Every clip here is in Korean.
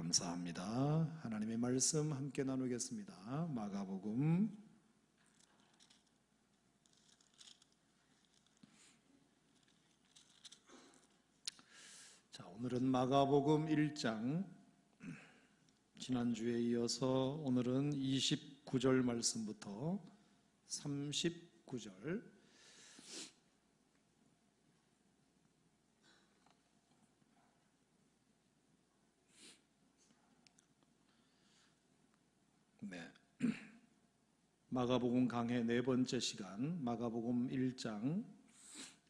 감사합니다. 하나님의 말씀 함께 나누겠습니다. 마가복음 '오늘은 마가복음 1장 지난주에 이어서 오늘은 29절 말씀부터 39절 마가복음 강해 네 번째 시간 마가복음 1장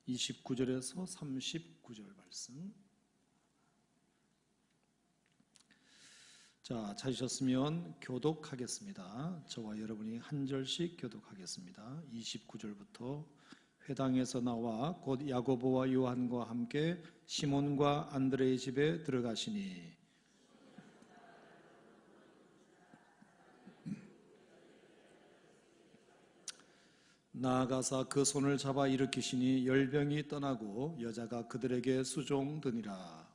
29절에서 39절 말씀. 자, 찾으셨으면 교독하겠습니다. 저와 여러분이 한 절씩 교독하겠습니다. 29절부터 회당에서 나와 곧 야고보와 요한과 함께 시몬과 안드레의 집에 들어가시니 나아가사 그 손을 잡아 일으키시니 열병이 떠나고 여자가 그들에게 수종드니라.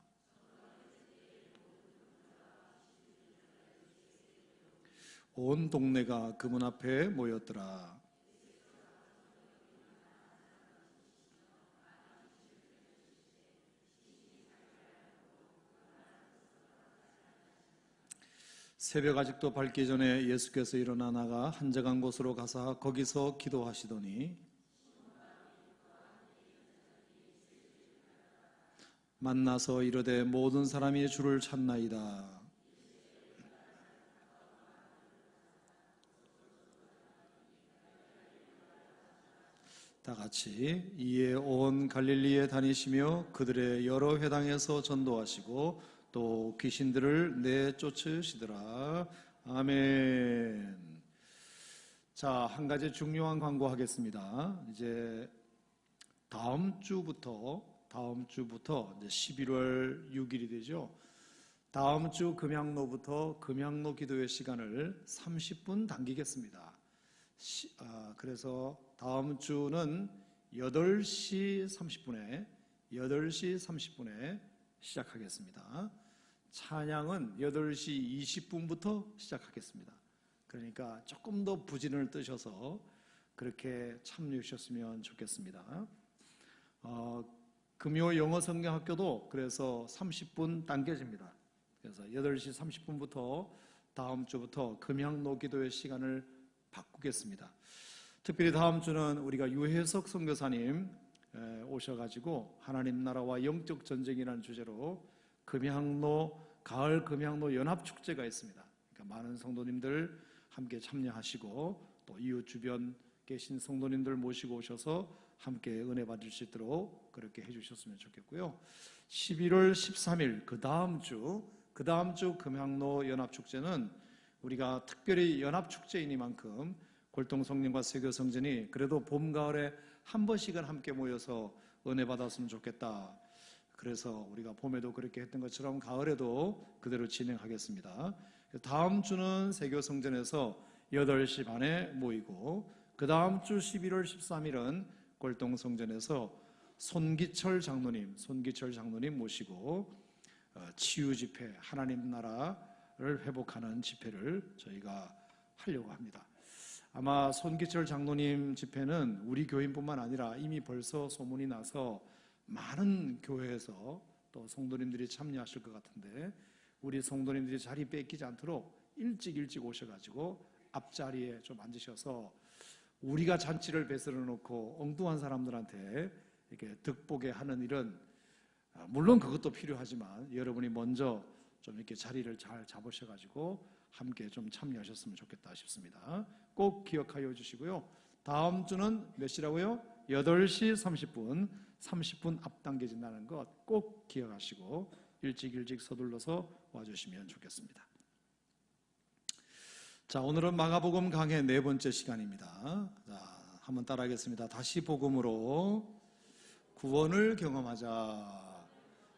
온 동네가 그 문 앞에 모였더라. 새벽 아직도 밝기 전에 예수께서 일어나 나가 한적한 곳으로 가사 거기서 기도하시더니 만나서 이르되 모든 사람이 주를 찾나이다. 다 같이 이에 온 갈릴리에 다니시며 그들의 여러 회당에서 전도하시고 또 귀신들을 내쫓으시더라. 아멘. 자, 한 가지 중요한 광고 하겠습니다. 이제 다음 주부터 이제 11월 6일이 되죠. 다음 주 금양로부터 금양로 기도회 시간을 30분 당기겠습니다. 그래서 다음 주는 8시 30분에 시작하겠습니다. 찬양은 8시 20분부터 시작하겠습니다. 그러니까 조금 더 부진을 뜨셔서 그렇게 참여해 주셨으면 좋겠습니다. 금요 영어 성경학교도 그래서 30분 당겨집니다. 그래서 8시 30분부터 다음 주부터 금양로 기도의 시간을 바꾸겠습니다. 특별히 다음 주는 우리가 유혜석 선교사님 오셔가지고 하나님 나라와 영적 전쟁이라는 주제로 가을 금양로 연합축제가 있습니다. 그러니까 많은 성도님들 함께 참여하시고 또 이웃 주변 계신 성도님들 모시고 오셔서 함께 은혜 받을 수 있도록 그렇게 해주셨으면 좋겠고요. 11월 13일 그 다음 주 금양로 연합축제는 우리가 특별히 연합축제이니만큼 골동성령과 세교성전이 그래도 봄, 가을에 한 번씩은 함께 모여서 은혜 받았으면 좋겠다. 그래서 우리가 봄에도 그렇게 했던 것처럼 가을에도 그대로 진행하겠습니다. 다음 주는 세교성전에서 8시 반에 모이고 그 다음 주 11월 13일은 골동성전에서 손기철 장로님 모시고 치유집회, 하나님 나라를 회복하는 집회를 저희가 하려고 합니다. 아마 손기철 장로님 집회는 우리 교인뿐만 아니라 이미 벌써 소문이 나서 많은 교회에서 또 성도님들이 참여하실 것 같은데 우리 성도님들이 자리 뺏기지 않도록 일찍 오셔가지고 앞자리에 좀 앉으셔서 우리가 잔치를 베풀어 놓고 엉뚱한 사람들한테 이렇게 득보게 하는 일은 물론 그것도 필요하지만 여러분이 먼저 좀 이렇게 자리를 잘 잡으셔가지고 함께 좀 참여하셨으면 좋겠다 싶습니다. 꼭 기억하여 주시고요. 다음 주는 몇 시라고요? 8시 30분 앞당겨진다는 것 꼭 기억하시고 일찍 서둘러서 와주시면 좋겠습니다. 자, 오늘은 마가복음 강해 네 번째 시간입니다. 자, 한번 따라하겠습니다. 다시 복음으로 구원을 경험하자.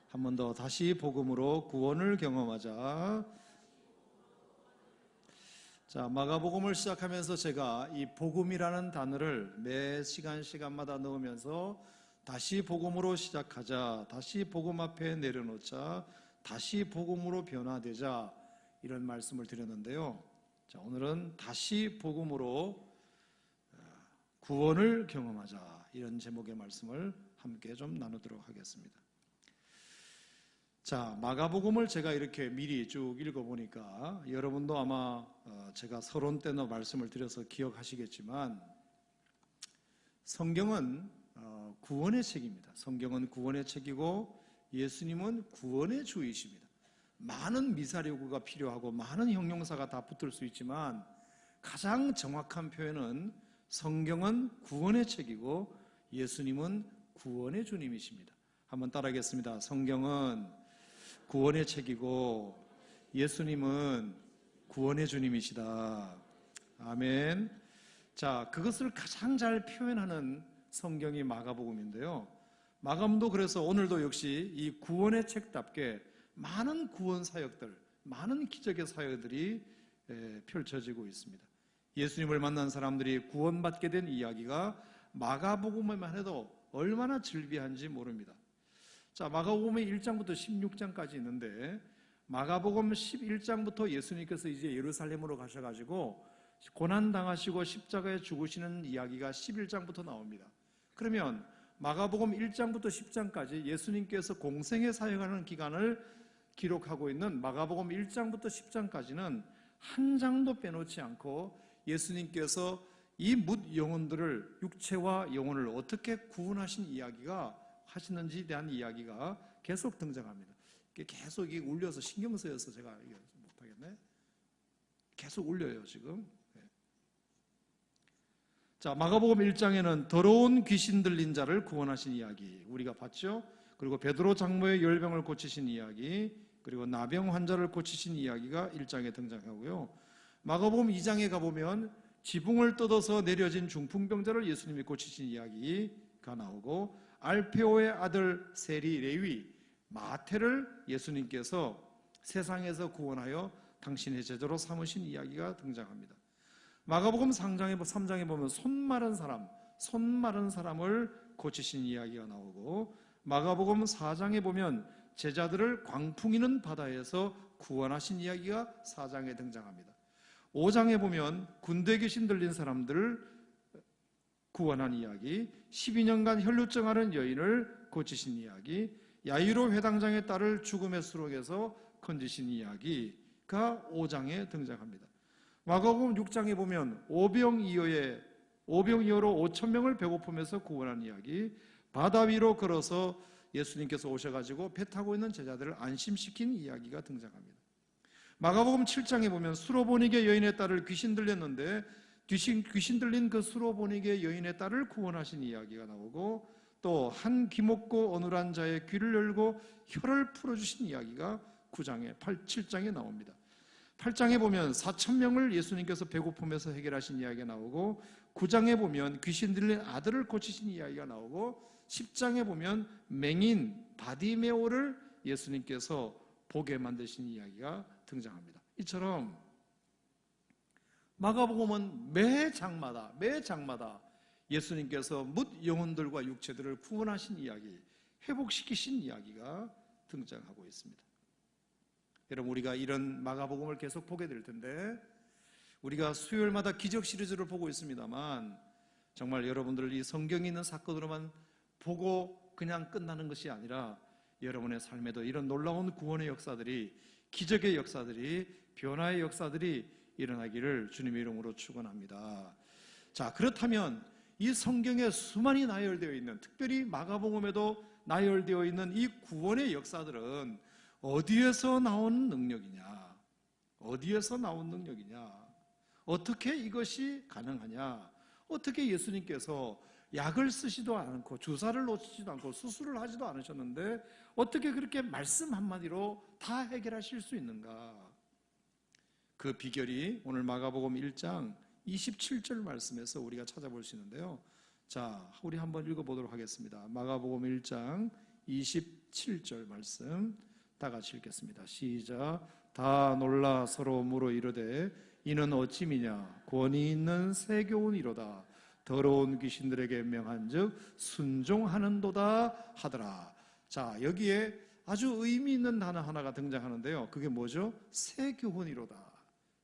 한 번 더 다시 복음으로 구원을 경험하자. 자, 마가복음을 시작하면서 제가 이 복음이라는 단어를 매 시간마다 넣으면서 다시 복음으로 시작하자, 다시 복음 앞에 내려놓자, 다시 복음으로 변화되자 이런 말씀을 드렸는데요. 자, 오늘은 다시 복음으로 구원을 경험하자 이런 제목의 말씀을 함께 좀 나누도록 하겠습니다. 자, 마가복음을 제가 이렇게 미리 쭉 읽어보니까 여러분도 아마 제가 서론 때는 말씀을 드려서 기억하시겠지만 성경은 구원의 책입니다. 성경은 구원의 책이고 예수님은 구원의 주이십니다. 많은 미사리구가 필요하고 많은 형용사가 다 붙을 수 있지만 가장 정확한 표현은 성경은 구원의 책이고 예수님은 구원의 주님이십니다. 한번 따라하겠습니다. 성경은 구원의 책이고 예수님은 구원의 주님이시다. 아멘. 자, 그것을 가장 잘 표현하는 성경이 마가복음인데요. 마가복음도 그래서 오늘도 역시 이 구원의 책답게 많은 구원 사역들, 많은 기적의 사역들이 펼쳐지고 있습니다. 예수님을 만난 사람들이 구원받게 된 이야기가 마가복음에만 해도 얼마나 즐비한지 모릅니다. 자, 마가복음의 1장부터 16장까지 있는데 마가복음 11장부터 예수님께서 이제 예루살렘으로 가셔가지고 고난당하시고 십자가에 죽으시는 이야기가 11장부터 나옵니다. 그러면 마가복음 1장부터 10장까지 예수님께서 공생에 사역하는 기간을 기록하고 있는 마가복음 1장부터 10장까지는 한 장도 빼놓지 않고 예수님께서 이 뭇 영혼들을, 육체와 영혼을 어떻게 구원하신 이야기가 하시는지에 대한 이야기가 계속 등장합니다. 계속 이게 울려서 신경 쓰여서 제가 못하겠네. 계속 울려요 지금. 자, 마가복음 1장에는 더러운 귀신 들린 자를 구원하신 이야기 우리가 봤죠. 그리고 베드로 장모의 열병을 고치신 이야기, 그리고 나병 환자를 고치신 이야기가 1장에 등장하고요. 마가복음 2장에 가보면 지붕을 뜯어서 내려진 중풍병자를 예수님이 고치신 이야기가 나오고, 알페오의 아들 세리 레위 마태를 예수님께서 세상에서 구원하여 당신의 제자로 삼으신 이야기가 등장합니다. 마가복음 3장에 보면 손 마른 사람을 고치신 이야기가 나오고, 마가복음 4장에 보면 제자들을 광풍이는 바다에서 구원하신 이야기가 4장에 등장합니다. 5장에 보면 군대 귀신 들린 사람들을 구원한 이야기, 12년간 혈루증 앓은 여인을 고치신 이야기, 야이로 회당장의 딸을 죽음의 수록에서 건지신 이야기가 5장에 등장합니다. 마가복음 6장에 보면 오병이어로 5,000명을 배고픔에서 구원한 이야기, 바다 위로 걸어서 예수님께서 오셔가지고 배 타고 있는 제자들을 안심시킨 이야기가 등장합니다. 마가복음 7장에 보면 수로보니게 여인의 딸을 귀신 들렸는데 귀신 들린 그 수로보니게 여인의 딸을 구원하신 이야기가 나오고, 또 한 기먹고 어눌한 자의 귀를 열고 혀를 풀어주신 이야기가 7장에 나옵니다. 8장에 보면 4,000명을 예수님께서 배고픔에서 해결하신 이야기가 나오고, 9장에 보면 귀신 들린 아들을 고치신 이야기가 나오고, 10장에 보면 맹인 바디메오를 예수님께서 보게 만드신 이야기가 등장합니다. 이처럼 마가복음은 매 장마다 예수님께서 뭇 영혼들과 육체들을 구원하신 이야기, 회복시키신 이야기가 등장하고 있습니다. 여러분, 우리가 이런 마가복음을 계속 보게 될 텐데, 우리가 수요일마다 기적 시리즈를 보고 있습니다만, 정말 여러분들 이 성경에 있는 사건으로만 보고 그냥 끝나는 것이 아니라 여러분의 삶에도 이런 놀라운 구원의 역사들이, 기적의 역사들이, 변화의 역사들이 일어나기를 주님의 이름으로 축원합니다. 자, 그렇다면 이 성경에 수많이 나열되어 있는, 특별히 마가복음에도 나열되어 있는 이 구원의 역사들은 어디에서 나온 능력이냐? 어디에서 나온 능력이냐? 어떻게 이것이 가능하냐? 어떻게 예수님께서 약을 쓰지도 않고 주사를 놓치지도 않고 수술을 하지도 않으셨는데 어떻게 그렇게 말씀 한마디로 다 해결하실 수 있는가? 그 비결이 오늘 마가복음 1장 27절 말씀에서 우리가 찾아볼 수 있는데요. 자, 우리 한번 읽어보도록 하겠습니다. 마가복음 1장 27절 말씀 다 같이 읽겠습니다. 시작. 다 놀라 서로 물어 이르되 이는 어찌미냐? 권위 있는 세교훈이로다. 더러운 귀신들에게 명한즉 순종하는도다 하더라. 자, 여기에 아주 의미 있는 단어 하나가 등장하는데요. 그게 뭐죠? 새 교훈이로다.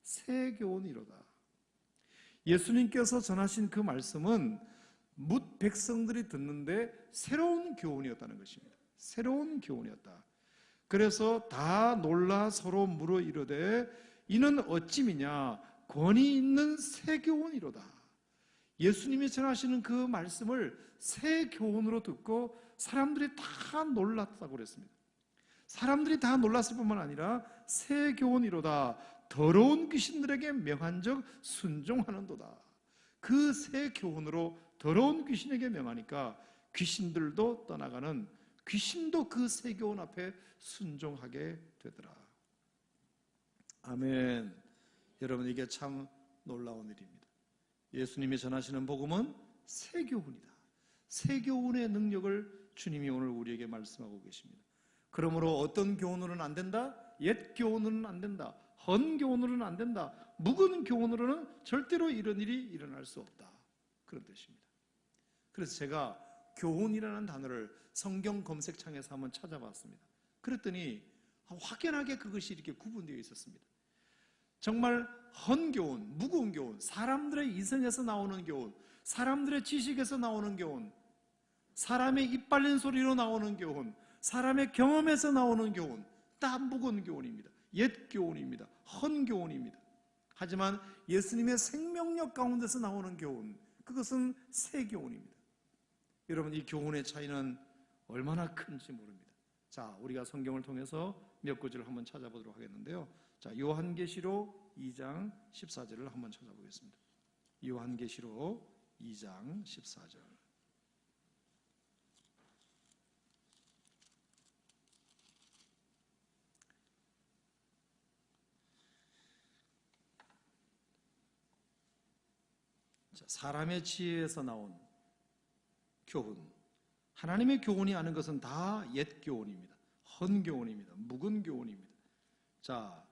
새 교훈이로다. 예수님께서 전하신 그 말씀은 뭇 백성들이 듣는데 새로운 교훈이었다는 것입니다. 새로운 교훈이었다. 그래서 다 놀라 서로 물어 이르되 이는 어찌미냐 권위 있는 새 교훈이로다. 예수님이 전하시는 그 말씀을 새 교훈으로 듣고 사람들이 다 놀랐다고 그랬습니다. 사람들이 다 놀랐을 뿐만 아니라 새 교훈이로다. 더러운 귀신들에게 명한적 순종하는도다. 그 새 교훈으로 더러운 귀신에게 명하니까 귀신들도 떠나가는, 귀신도 그 새 교훈 앞에 순종하게 되더라. 아멘. 여러분, 이게 참 놀라운 일입니다. 예수님이 전하시는 복음은 새 교훈이다. 새 교훈의 능력을 주님이 오늘 우리에게 말씀하고 계십니다. 그러므로 어떤 교훈으로는 안 된다? 옛 교훈으로는 안 된다. 헌 교훈으로는 안 된다. 묵은 교훈으로는 절대로 이런 일이 일어날 수 없다. 그런 뜻입니다. 그래서 제가 교훈이라는 단어를 성경 검색창에서 한번 찾아봤습니다. 그랬더니 확연하게 그것이 이렇게 구분되어 있었습니다. 정말 헌 교훈, 무거운 교훈, 사람들의 이성에서 나오는 교훈, 사람들의 지식에서 나오는 교훈, 사람의 입 벌린 소리로 나오는 교훈, 사람의 경험에서 나오는 교훈, 다 무거운 교훈입니다. 옛 교훈입니다. 헌 교훈입니다. 하지만 예수님의 생명력 가운데서 나오는 교훈, 그것은 새 교훈입니다. 여러분, 이 교훈의 차이는 얼마나 큰지 모릅니다. 자, 우리가 성경을 통해서 몇 구절을 한번 찾아보도록 하겠는데요. 자, 요한계시록 2장 14절을 한번 찾아보겠습니다. 요한계시록 2장 14절. 자, 사람의 지혜에서 나온 교훈, 하나님의 교훈이 아는 것은 다 옛 교훈입니다. 헌 교훈입니다. 묵은 교훈입니다. 자,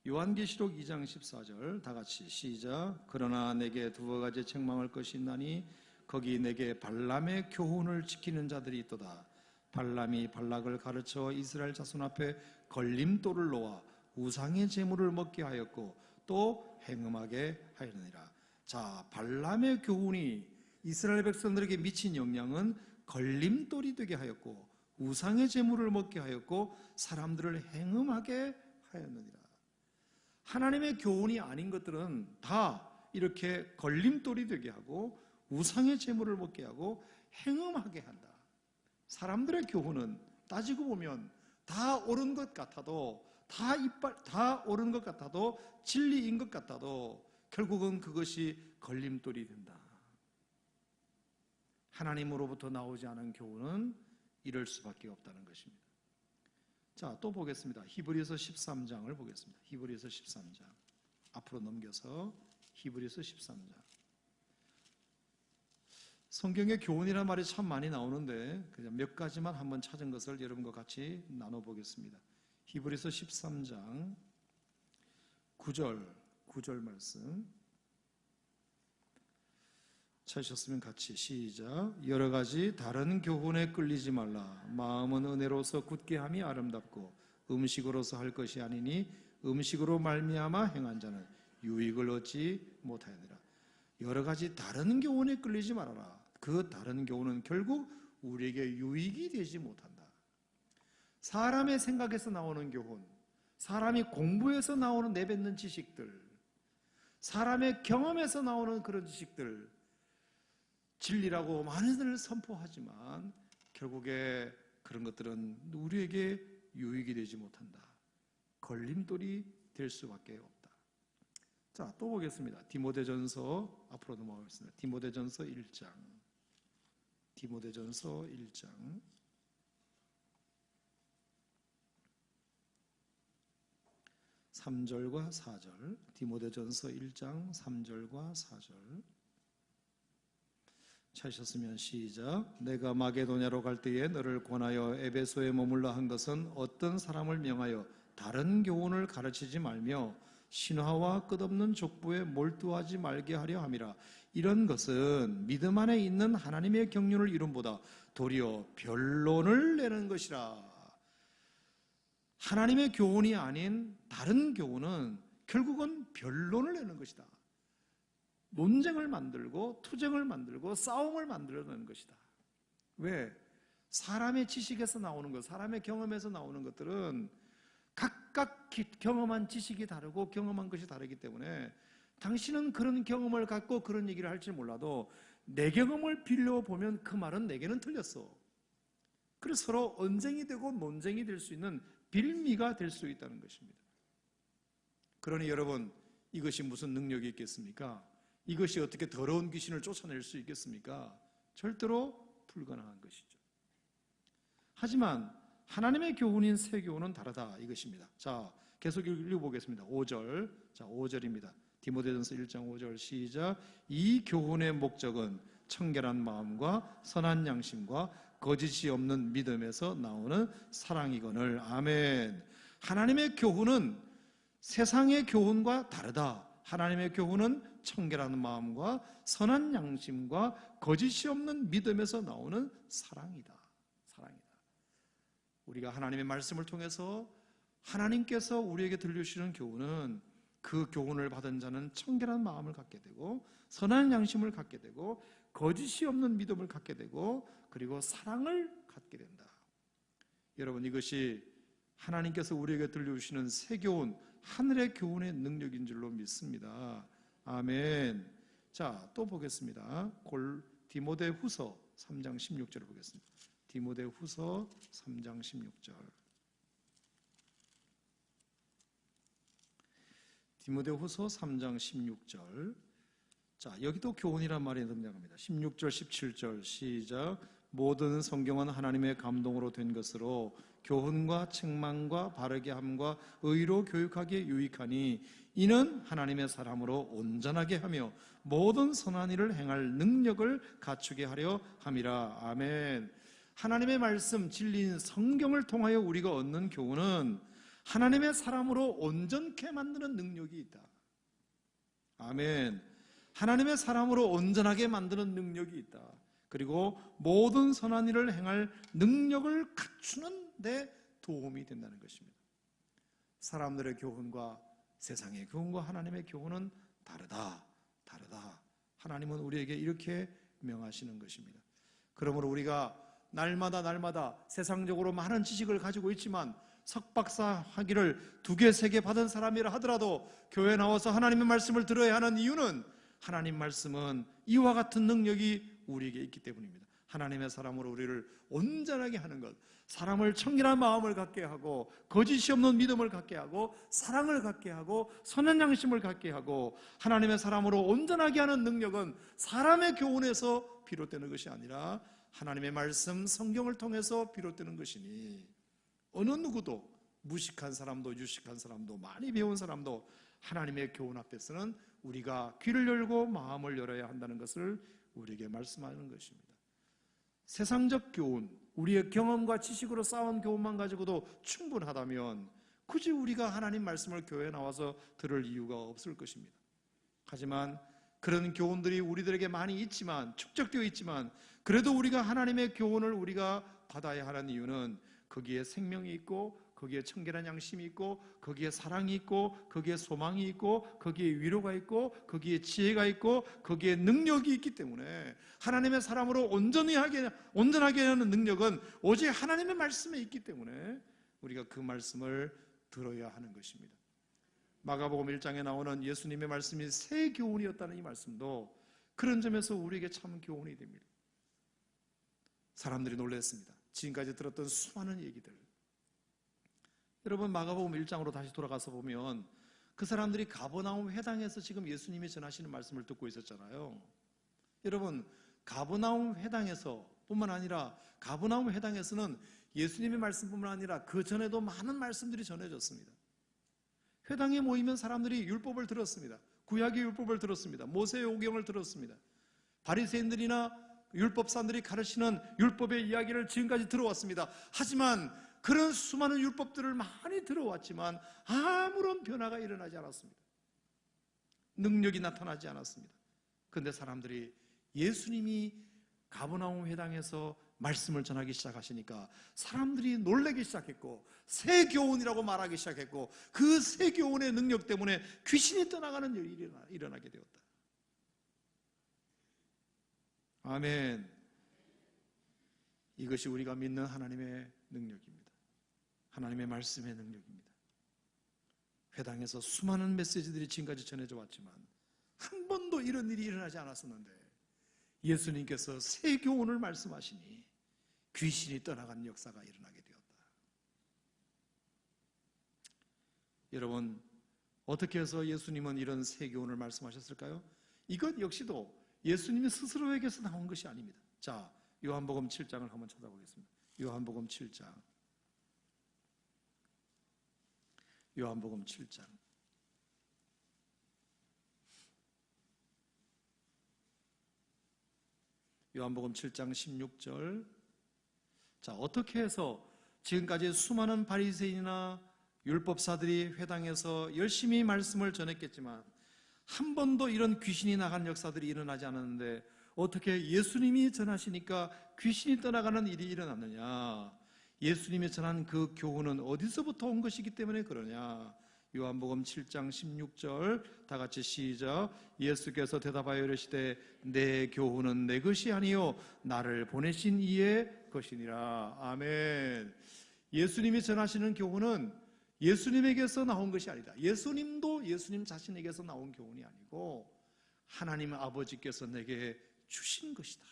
요한계시록 2장 14절 다 같이 시작. 그러나 내게 두어 가지 책망할 것이 있나니 거기 내게 발람의 교훈을 지키는 자들이 있도다. 발람이 발락을 가르쳐 이스라엘 자손 앞에 걸림돌을 놓아 우상의 제물을 먹게 하였고 또 행음하게 하였느니라. 자, 발람의 교훈이 이스라엘 백성들에게 미친 영향은 걸림돌이 되게 하였고 우상의 제물을 먹게 하였고 사람들을 행음하게 하였느니라. 하나님의 교훈이 아닌 것들은 다 이렇게 걸림돌이 되게 하고 우상의 제물을 먹게 하고 행음하게 한다. 사람들의 교훈은 따지고 보면 다 옳은 것 같아도, 다 옳은 것 같아도, 진리인 것 같아도 결국은 그것이 걸림돌이 된다. 하나님으로부터 나오지 않은 교훈은 이럴 수밖에 없다는 것입니다. 자, 또 보겠습니다. 히브리서 13장을 보겠습니다. 히브리서 13장 앞으로 넘겨서 히브리서 13장. 성경에 교훈이라는 말이 참 많이 나오는데 그냥 몇 가지만 한번 찾은 것을 여러분과 같이 나눠보겠습니다. 히브리서 13장 9절 말씀 찾으셨으면 같이 시작. 여러 가지 다른 교훈에 끌리지 말라. 마음은 은혜로서 굳게 함이 아름답고 음식으로서 할 것이 아니니 음식으로 말미암아 행한 자는 유익을 얻지 못하느니라. 여러 가지 다른 교훈에 끌리지 말아라. 그 다른 교훈은 결국 우리에게 유익이 되지 못한다. 사람의 생각에서 나오는 교훈, 사람이 공부에서 나오는 내뱉는 지식들, 사람의 경험에서 나오는 그런 지식들, 진리라고 많이들 선포하지만 결국에 그런 것들은 우리에게 유익이 되지 못한다. 걸림돌이 될 수밖에 없다. 자, 또 보겠습니다. 디모데전서 앞으로 넘어가겠습니다. 디모데전서 1장. 디모데전서 1장 3절과 4절. 디모데전서 1장 3절과 4절. 찾으셨으면 시작. 내가 마게도냐로 갈 때에 너를 권하여 에베소에 머물러 한 것은 어떤 사람을 명하여 다른 교훈을 가르치지 말며 신화와 끝없는 족보에 몰두하지 말게 하려 함이라. 이런 것은 믿음 안에 있는 하나님의 경륜을 이름보다 도리어 변론을 내는 것이라. 하나님의 교훈이 아닌 다른 교훈은 결국은 변론을 내는 것이다. 논쟁을 만들고 투쟁을 만들고 싸움을 만들어내는 것이다. 왜? 사람의 지식에서 나오는 것, 사람의 경험에서 나오는 것들은 각각 경험한 지식이 다르고 경험한 것이 다르기 때문에 당신은 그런 경험을 갖고 그런 얘기를 할지 몰라도 내 경험을 빌려보면 그 말은 내게는 틀렸어. 그래서 서로 언쟁이 되고 논쟁이 될 수 있는 빌미가 될 수 있다는 것입니다. 그러니 여러분, 이것이 무슨 능력이 있겠습니까? 이것이 어떻게 더러운 귀신을 쫓아낼 수 있겠습니까? 절대로 불가능한 것이죠. 하지만 하나님의 교훈인 새 교훈은 다르다 이것입니다. 자, 계속 읽어보겠습니다. 5절. 자, 5절입니다. 디모데전서 1장 5절 시작. 이 교훈의 목적은 청결한 마음과 선한 양심과 거짓이 없는 믿음에서 나오는 사랑이거늘. 아멘. 하나님의 교훈은 세상의 교훈과 다르다. 하나님의 교훈은 청결한 마음과 선한 양심과 거짓이 없는 믿음에서 나오는 사랑이다. 사랑이다. 우리가 하나님의 말씀을 통해서 하나님께서 우리에게 들려주시는 교훈은 그 교훈을 받은 자는 청결한 마음을 갖게 되고 선한 양심을 갖게 되고 거짓이 없는 믿음을 갖게 되고 그리고 사랑을 갖게 된다. 여러분, 이것이 하나님께서 우리에게 들려주시는 새 교훈, 하늘의 교훈의 능력인 줄로 믿습니다. 아멘. 자, 또 보겠습니다. 디모데 후서 3장 16절을 보겠습니다. 디모데 후서 3장 16절. 디모데 후서 3장 16절. 자, 여기도 교훈이란 말이 등장합니다. 16절, 17절 시작. 모든 성경은 하나님의 감동으로 된 것으로 교훈과 책망과 바르게 함과 의로 교육하기에 유익하니 이는 하나님의 사람으로 온전하게 하며 모든 선한 일을 행할 능력을 갖추게 하려 함이라. 아멘. 하나님의 말씀, 진리인 성경을 통하여 우리가 얻는 교훈은 하나님의 사람으로 온전케 만드는 능력이 있다. 아멘. 하나님의 사람으로 온전하게 만드는 능력이 있다. 그리고 모든 선한 일을 행할 능력을 갖추는 데 도움이 된다는 것입니다. 사람들의 교훈과 세상의 교훈과 하나님의 교훈은 다르다. 하나님은 우리에게 이렇게 명하시는 것입니다. 그러므로 우리가 날마다 세상적으로 많은 지식을 가지고 있지만 석박사 학위를 2개, 3개 받은 사람이라 하더라도 교회에 나와서 하나님의 말씀을 들어야 하는 이유는 하나님 말씀은 이와 같은 능력이 우리에게 있기 때문입니다. 하나님의 사람으로 우리를 온전하게 하는 것, 사람을 청결한 마음을 갖게 하고 거짓이 없는 믿음을 갖게 하고 사랑을 갖게 하고 선한 양심을 갖게 하고 하나님의 사람으로 온전하게 하는 능력은 사람의 교훈에서 비롯되는 것이 아니라 하나님의 말씀, 성경을 통해서 비롯되는 것이니 어느 누구도 무식한 사람도 유식한 사람도 많이 배운 사람도 하나님의 교훈 앞에서는 우리가 귀를 열고 마음을 열어야 한다는 것을 우리에게 말씀하는 것입니다. 세상적 교훈, 우리의 경험과 지식으로 쌓은 교훈만 가지고도 충분하다면 굳이 우리가 하나님 말씀을 교회에 나와서 들을 이유가 없을 것입니다. 하지만 그런 교훈들이 우리들에게 많이 있지만, 축적되어 있지만 그래도 우리가 하나님의 교훈을 우리가 받아야 하는 이유는 거기에 생명이 있고 거기에 청결한 양심이 있고 거기에 사랑이 있고 거기에 소망이 있고 거기에 위로가 있고 거기에 지혜가 있고 거기에 능력이 있기 때문에 하나님의 사람으로 온전하게 하는 능력은 오직 하나님의 말씀에 있기 때문에 우리가 그 말씀을 들어야 하는 것입니다. 마가복음 1장에 나오는 예수님의 말씀이 새 교훈이었다는 이 말씀도 그런 점에서 우리에게 참 교훈이 됩니다. 사람들이 놀랐습니다. 지금까지 들었던 수많은 얘기들, 여러분 마가복음 1장으로 다시 돌아가서 보면 그 사람들이 가버나움 회당에서 지금 예수님이 전하시는 말씀을 듣고 있었잖아요. 여러분 가버나움 회당에서 뿐만 아니라 가버나움 회당에서는 예수님의 말씀뿐만 아니라 그 전에도 많은 말씀들이 전해졌습니다. 회당에 모이면 사람들이 율법을 들었습니다. 구약의 율법을 들었습니다. 모세의 오경을 들었습니다. 바리새인들이나 율법사들이 가르치는 율법의 이야기를 지금까지 들어왔습니다. 하지만 그런 수많은 율법들을 많이 들어왔지만 아무런 변화가 일어나지 않았습니다. 능력이 나타나지 않았습니다. 그런데 사람들이 예수님이 가버나움 회당에서 말씀을 전하기 시작하시니까 사람들이 놀라기 시작했고 새 교훈이라고 말하기 시작했고 그 새 교훈의 능력 때문에 귀신이 떠나가는 일이 일어나게 되었다. 아멘. 이것이 우리가 믿는 하나님의 능력입니다. 하나님의 말씀의 능력입니다. 회당에서 수많은 메시지들이 지금까지 전해져 왔지만 한 번도 이런 일이 일어나지 않았었는데 예수님께서 새 교훈을 말씀하시니 귀신이 떠나가는 역사가 일어나게 되었다. 여러분, 어떻게 해서 예수님은 이런 새 교훈을 말씀하셨을까요? 이것 역시도 예수님이 스스로에게서 나온 것이 아닙니다. 자, 요한복음 7장을 한번 찾아보겠습니다. 요한복음 7장. 요한복음 7장. 요한복음 7장 16절. 자, 어떻게 해서 지금까지 수많은 바리새인이나 율법사들이 회당에서 열심히 말씀을 전했겠지만 한 번도 이런 귀신이 나간 역사들이 일어나지 않았는데 어떻게 예수님이 전하시니까 귀신이 떠나가는 일이 일어났느냐? 예수님이 전한 그 교훈은 어디서부터 온 것이기 때문에 그러냐? 요한복음 7장 16절 다 같이 시작. 예수께서 대답하여 이르시되 내 교훈은 내 것이 아니요 나를 보내신 이의 것이니라. 아멘. 예수님이 전하시는 교훈은 예수님에게서 나온 것이 아니다. 예수님도 예수님 자신에게서 나온 교훈이 아니고 하나님 아버지께서 내게 주신 것이다.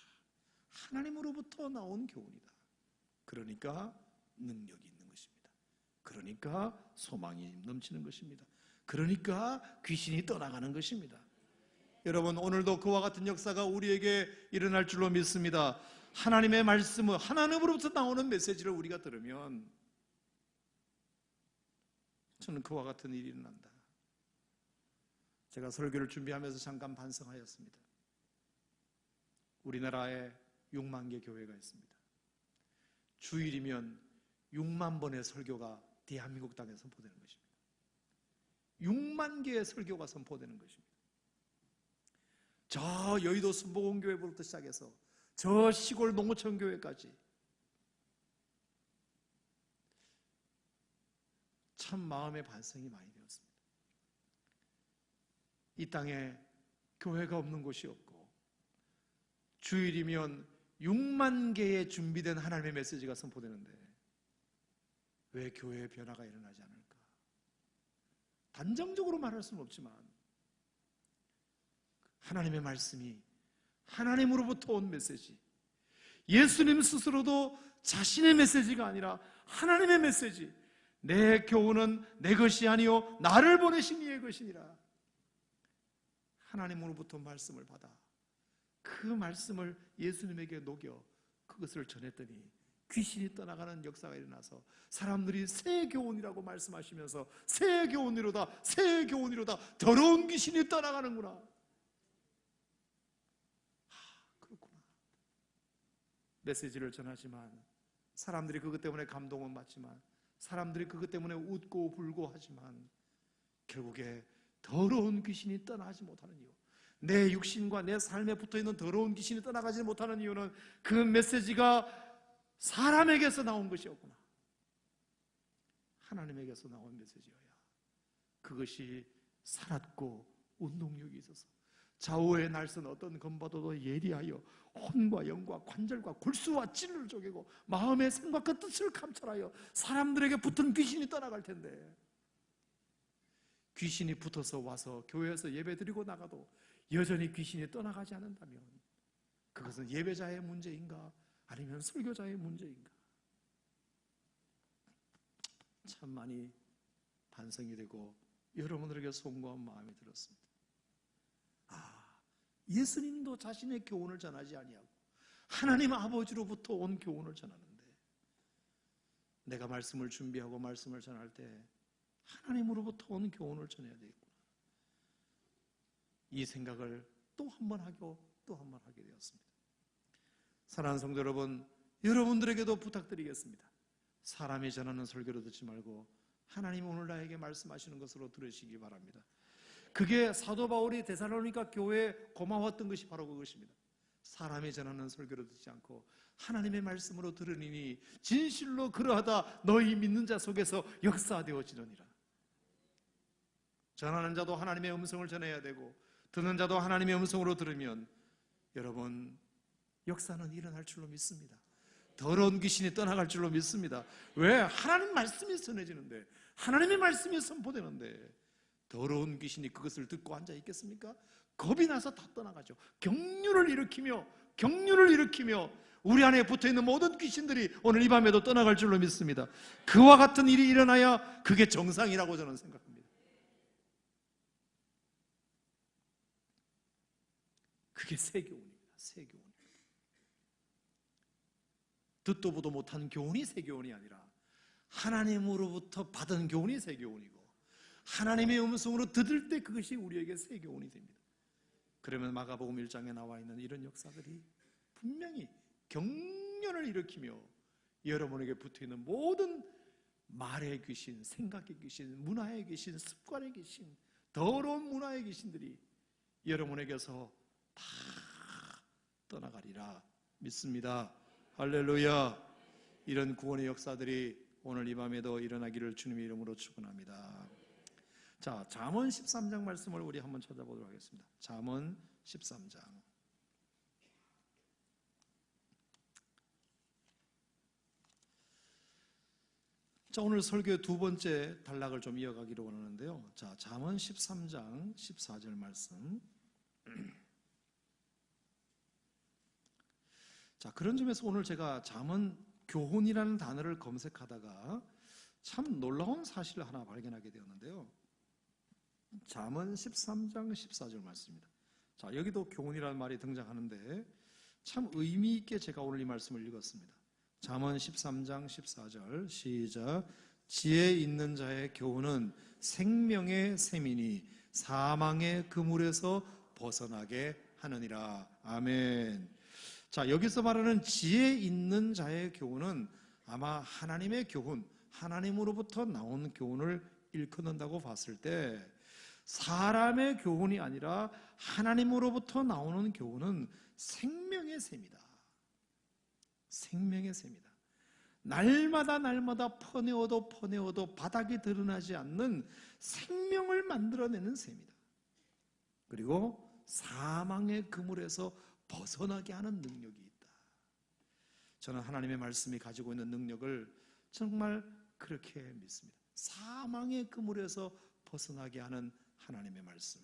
하나님으로부터 나온 교훈이다. 그러니까 능력이 있는 것입니다. 그러니까 소망이 넘치는 것입니다. 그러니까 귀신이 떠나가는 것입니다. 여러분, 오늘도 그와 같은 역사가 우리에게 일어날 줄로 믿습니다. 하나님의 말씀은 하나님으로부터 나오는 메시지를 우리가 들으면 저는 그와 같은 일이 일어난다. 제가 설교를 준비하면서 잠깐 반성하였습니다. 우리나라에 6만 개 교회가 있습니다. 주일이면 6만 번의 설교가 대한민국 땅에 선포되는 것입니다. 6만 개의 설교가 선포되는 것입니다. 저 여의도 순복음교회부터 시작해서 저 시골 농어촌 교회까지 참 마음의 반성이 많이 되었습니다. 이 땅에 교회가 없는 곳이 없고 주일이면 6만 개의 준비된 하나님의 메시지가 선포되는데 왜 교회의 변화가 일어나지 않을까? 단정적으로 말할 수는 없지만 하나님의 말씀이 하나님으로부터 온 메시지, 예수님 스스로도 자신의 메시지가 아니라 하나님의 메시지, 내 교훈은 내 것이 아니요 나를 보내신 이의 것이니라. 하나님으로부터 말씀을 받아 그 말씀을 예수님에게 녹여 그것을 전했더니 귀신이 떠나가는 역사가 일어나서 사람들이 새 교훈이라고 말씀하시면서 새 교훈이로다, 새 교훈이로다, 더러운 귀신이 떠나가는구나. 그렇구나. 메시지를 전하지만 사람들이 그것 때문에 감동은 받지만 사람들이 그것 때문에 웃고 불고 하지만 결국에 더러운 귀신이 떠나지 못하는 이유, 내 육신과 내 삶에 붙어있는 더러운 귀신이 떠나가지 못하는 이유는 그 메시지가 사람에게서 나온 것이었구나. 하나님에게서 나온 메시지여야 그것이 살았고 운동력이 있어서 좌우의 날선 어떤 검바도도 예리하여 혼과 영과 관절과 골수와 찔을 쪼개고 마음의 생각과 뜻을 감찰하여 사람들에게 붙은 귀신이 떠나갈 텐데 귀신이 붙어서 와서 교회에서 예배드리고 나가도 여전히 귀신이 떠나가지 않는다면 그것은 예배자의 문제인가 아니면 설교자의 문제인가? 참 많이 반성이 되고 여러분들에게 송구한 마음이 들었습니다. 예수님도 자신의 교훈을 전하지 아니하고 하나님 아버지로부터 온 교훈을 전하는데 내가 말씀을 준비하고 말씀을 전할 때 하나님으로부터 온 교훈을 전해야 되겠구나. 이 생각을 또 한 번 하고 또 한 번 하게 되었습니다. 사랑하는 성도 여러분, 여러분들에게도 부탁드리겠습니다. 사람이 전하는 설교를 듣지 말고 하나님 오늘 나에게 말씀하시는 것으로 들으시기 바랍니다. 그게 사도 바울이 데살로니가 교회에 고마웠던 것이 바로 그것입니다. 사람이 전하는 설교로 듣지 않고 하나님의 말씀으로 들으니 진실로 그러하다 너희 믿는 자 속에서 역사되어지느니라. 전하는 자도 하나님의 음성을 전해야 되고 듣는 자도 하나님의 음성으로 들으면 여러분 역사는 일어날 줄로 믿습니다. 더러운 귀신이 떠나갈 줄로 믿습니다. 왜? 하나님 말씀이 전해지는데, 하나님의 말씀이 선포되는데 더러운 귀신이 그것을 듣고 앉아 있겠습니까? 겁이 나서 다 떠나가죠. 경륜을 일으키며 우리 안에 붙어있는 모든 귀신들이 오늘 이 밤에도 떠나갈 줄로 믿습니다. 그와 같은 일이 일어나야 그게 정상이라고 저는 생각합니다. 그게 세교훈입니다. 세교훈. 듣도 보도 못한 교훈이 세교훈이 아니라 하나님으로부터 받은 교훈이 세교훈이고, 하나님의 음성으로 들을 때 그것이 우리에게 세교훈이 됩니다. 그러면 마가복음 1장에 나와 있는 이런 역사들이 분명히 경련을 일으키며 여러분에게 붙어있는 모든 말의 귀신, 생각의 귀신, 문화의 귀신, 습관의 귀신, 더러운 문화의 귀신들이 여러분에게서 다 떠나가리라 믿습니다. 할렐루야. 이런 구원의 역사들이 오늘 이 밤에도 일어나기를 주님의 이름으로 축원합니다. 자, 잠언 13장 말씀을 우리 한번 찾아보도록 하겠습니다. 잠언 13장. 자, 오늘 설교의 두 번째 단락을 좀 이어가기로 원하는데요. 자, 잠언 13장 14절 말씀. 자, 그런 점에서 오늘 제가 잠언 교훈이라는 단어를 검색하다가 참 놀라운 사실을 하나 발견하게 되었는데요. 잠언 13장 14절 말씀입니다. 자, 여기도 교훈이라는 말이 등장하는데 참 의미 있게 제가 오늘 이 말씀을 읽었습니다. 잠언 13장 14절 시작. 지혜 있는 자의 교훈은 생명의 샘이니 사망의 그물에서 벗어나게 하느니라. 아멘. 자, 여기서 말하는 지혜 있는 자의 교훈은 아마 하나님의 교훈, 하나님으로부터 나온 교훈을 일컫는다고 봤을 때 사람의 교훈이 아니라 하나님으로부터 나오는 교훈은 생명의 샘이다. 생명의 샘이다. 날마다 퍼내어도 바닥이 드러나지 않는 생명을 만들어내는 샘이다. 그리고 사망의 그물에서 벗어나게 하는 능력이 있다. 저는 하나님의 말씀이 가지고 있는 능력을 정말 그렇게 믿습니다. 사망의 그물에서 벗어나게 하는 하나님의 말씀.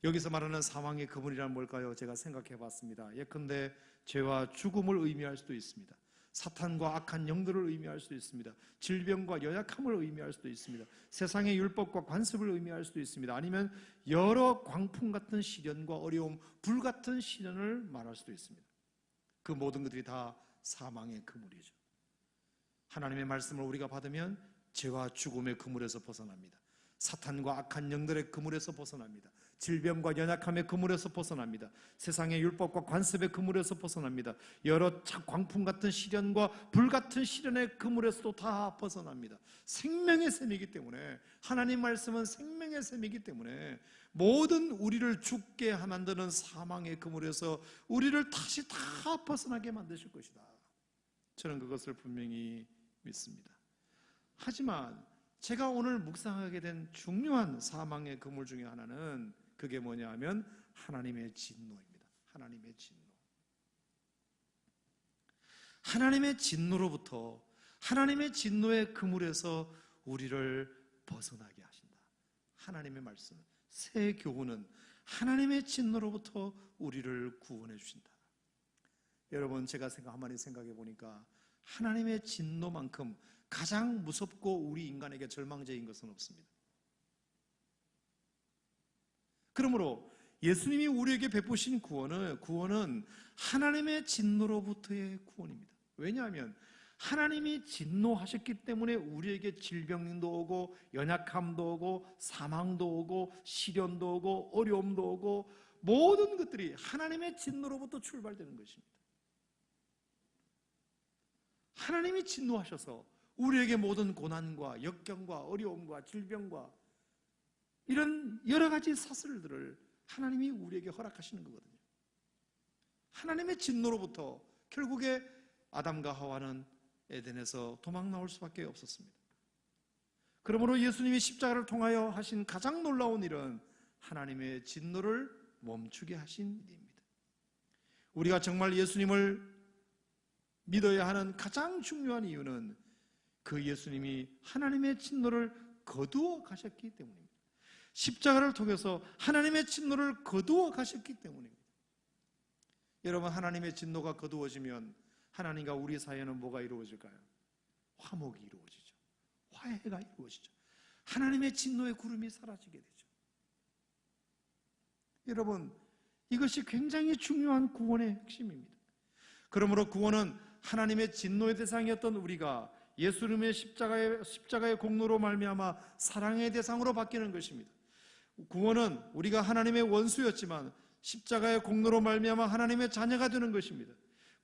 여기서 말하는 사망의 그물이란 뭘까요? 제가 생각해 봤습니다. 예컨대 죄와 죽음을 의미할 수도 있습니다. 사탄과 악한 영들을 의미할 수도 있습니다. 질병과 연약함을 의미할 수도 있습니다. 세상의 율법과 관습을 의미할 수도 있습니다. 아니면 여러 광풍 같은 시련과 어려움, 불 같은 시련을 말할 수도 있습니다. 그 모든 것들이 다 사망의 그물이죠. 하나님의 말씀을 우리가 받으면 죄와 죽음의 그물에서 벗어납니다. 사탄과 악한 영들의 그물에서 벗어납니다. 질병과 연약함의 그물에서 벗어납니다. 세상의 율법과 관습의 그물에서 벗어납니다. 여러 광풍 같은 시련과 불 같은 시련의 그물에서도 다 벗어납니다. 생명의 샘이기 때문에, 하나님 말씀은 생명의 샘이기 때문에 모든 우리를 죽게 만드는 사망의 그물에서 우리를 다시 다 벗어나게 만드실 것이다. 저는 그것을 분명히 믿습니다. 하지만 제가 오늘 묵상하게 된 중요한 사망의 그물 중에 하나는 그게 뭐냐 하면 하나님의 진노입니다. 하나님의 진노. 하나님의 진노로부터, 하나님의 진노의 그물에서 우리를 벗어나게 하신다. 하나님의 말씀, 새 교훈은 하나님의 진노로부터 우리를 구원해 주신다. 여러분, 제가 한마디 생각해 보니까 하나님의 진노만큼 가장 무섭고 우리 인간에게 절망적인 것은 없습니다. 그러므로 예수님이 우리에게 베푸신 구원은 하나님의 진노로부터의 구원입니다. 왜냐하면 하나님이 진노하셨기 때문에 우리에게 질병도 오고 연약함도 오고 사망도 오고 시련도 오고 어려움도 오고 모든 것들이 하나님의 진노로부터 출발되는 것입니다. 하나님이 진노하셔서 우리에게 모든 고난과 역경과 어려움과 질병과 이런 여러 가지 사슬들을 하나님이 우리에게 허락하시는 거거든요. 하나님의 진노로부터 결국에 아담과 하와는 에덴에서 도망 나올 수밖에 없었습니다. 그러므로 예수님이 십자가를 통하여 하신 가장 놀라운 일은 하나님의 진노를 멈추게 하신 일입니다. 우리가 정말 예수님을 믿어야 하는 가장 중요한 이유는 그 예수님이 하나님의 진노를 거두어 가셨기 때문입니다. 십자가를 통해서 하나님의 진노를 거두어 가셨기 때문입니다. 여러분, 하나님의 진노가 거두어지면 하나님과 우리 사이에는 뭐가 이루어질까요? 화목이 이루어지죠. 화해가 이루어지죠. 하나님의 진노의 구름이 사라지게 되죠. 여러분, 이것이 굉장히 중요한 구원의 핵심입니다. 그러므로 구원은 하나님의 진노의 대상이었던 우리가 예수님의 십자가의 공로로 말미암아 사랑의 대상으로 바뀌는 것입니다. 구원은 우리가 하나님의 원수였지만 십자가의 공로로 말미암아 하나님의 자녀가 되는 것입니다.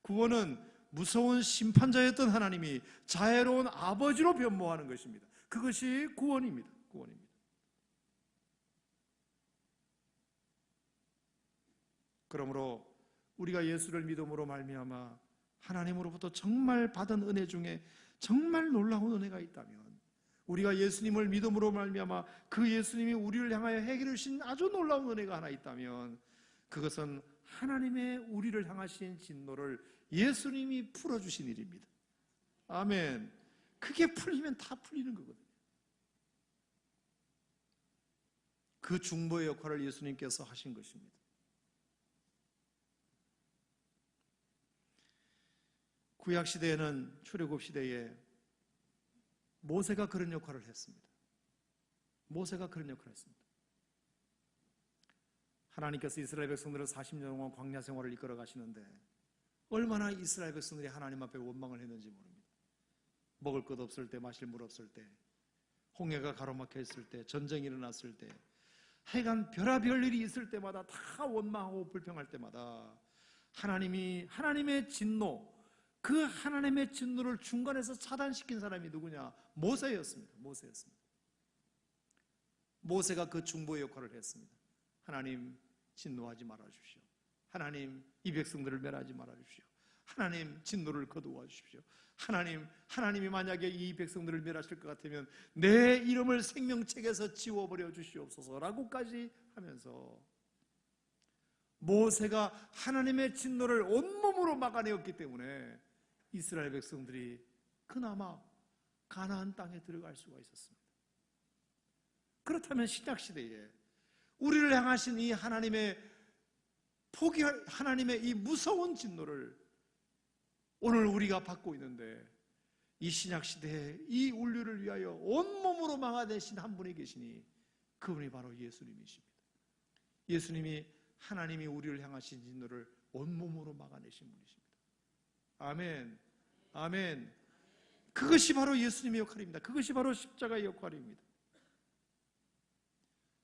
구원은 무서운 심판자였던 하나님이 자애로운 아버지로 변모하는 것입니다. 그것이 구원입니다. 구원입니다. 그러므로 우리가 예수를 믿음으로 말미암아 하나님으로부터 정말 받은 은혜 중에 정말 놀라운 은혜가 있다면, 우리가 예수님을 믿음으로 말미암아 그 예수님이 우리를 향하여 해결해 주신 아주 놀라운 은혜가 하나 있다면, 그것은 하나님의 우리를 향하신 진노를 예수님이 풀어주신 일입니다. 아멘. 그게 풀리면 다 풀리는 거거든요. 그 중보의 역할을 예수님께서 하신 것입니다. 구약시대에는, 출애굽시대에 모세가 그런 역할을 했습니다. 모세가 그런 역할을 했습니다. 하나님께서 이스라엘 백성들을 40년 동안 광야 생활을 이끌어 가시는데 얼마나 이스라엘 백성들이 하나님 앞에 원망을 했는지 모릅니다. 먹을 것 없을 때, 마실 물 없을 때, 홍해가 가로막혀 있을 때, 전쟁이 일어났을 때, 하여간 별의별 일이 있을 때마다 다 원망하고 불평할 때마다 하나님의 진노, 그 하나님의 진노를 중간에서 차단시킨 사람이 누구냐? 모세였습니다. 모세가 그 중보의 역할을 했습니다. 하나님, 진노하지 말아주십시오. 하나님, 이 백성들을 멸하지 말아주십시오. 하나님, 진노를 거두어 주십시오. 하나님이 만약에 이 백성들을 멸하실 것 같으면 내 이름을 생명책에서 지워버려 주시옵소서라고까지 하면서 모세가 하나님의 진노를 온몸으로 막아내었기 때문에 이스라엘 백성들이 그나마 가나안 땅에 들어갈 수가 있었습니다. 그렇다면 신약시대에 우리를 향하신 이 하나님의 이 무서운 진노를 오늘 우리가 받고 있는데, 이 신약시대에 이 인류를 위하여 온몸으로 막아내신 한 분이 계시니 그분이 바로 예수님이십니다. 예수님이 하나님이 우리를 향하신 진노를 온몸으로 막아내신 분이십니다. 아멘. 아멘. 그것이 바로 예수님의 역할입니다. 그것이 바로 십자가의 역할입니다.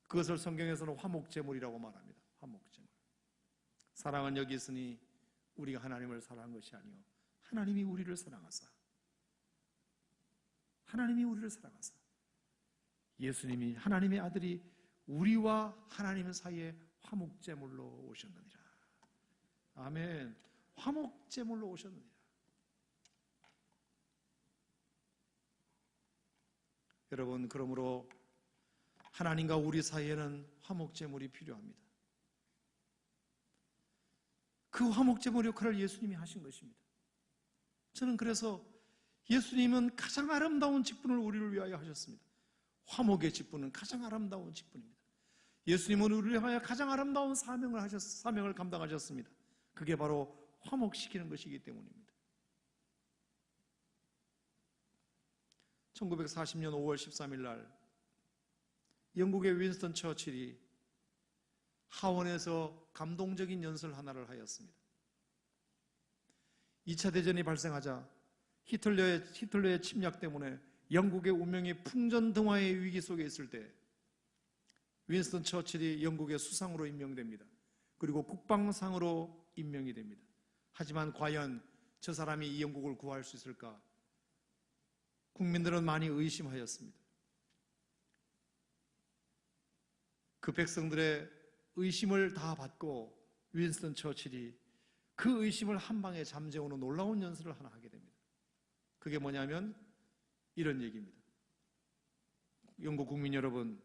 그것을 성경에서는 화목제물이라고 말합니다. 화목제물. 사랑은 여기 있으니 우리가 하나님을 사랑한 것이 아니요 하나님이 우리를 사랑하사 예수님이, 하나님의 아들이 우리와 하나님 사이에 화목제물로 오셨느니라. 아멘. 화목제물로 오셨느니라. 여러분, 그러므로 하나님과 우리 사이에는 화목제물이 필요합니다. 그 화목제물 역할을 예수님이 하신 것입니다. 저는 그래서 예수님은 가장 아름다운 직분을 우리를 위하여 하셨습니다. 화목의 직분은 가장 아름다운 직분입니다. 예수님은 우리를 위하여 가장 아름다운 사명을 감당하셨습니다. 그게 바로 화목시키는 것이기 때문입니다. 1940년 5월 13일 날 영국의 윈스턴 처칠이 하원에서 감동적인 연설 하나를 하였습니다. 2차 대전이 발생하자 히틀러의 침략 때문에 영국의 운명이 풍전등화의 위기 속에 있을 때 윈스턴 처칠이 영국의 수상으로 임명됩니다. 그리고 국방상으로 임명이 됩니다. 하지만 과연 저 사람이 이 영국을 구할 수 있을까? 국민들은 많이 의심하였습니다. 그 백성들의 의심을 다 받고 윈스턴 처칠이 그 의심을 한 방에 잠재우는 놀라운 연설을 하나 하게 됩니다. 그게 뭐냐면 이런 얘기입니다. 영국 국민 여러분,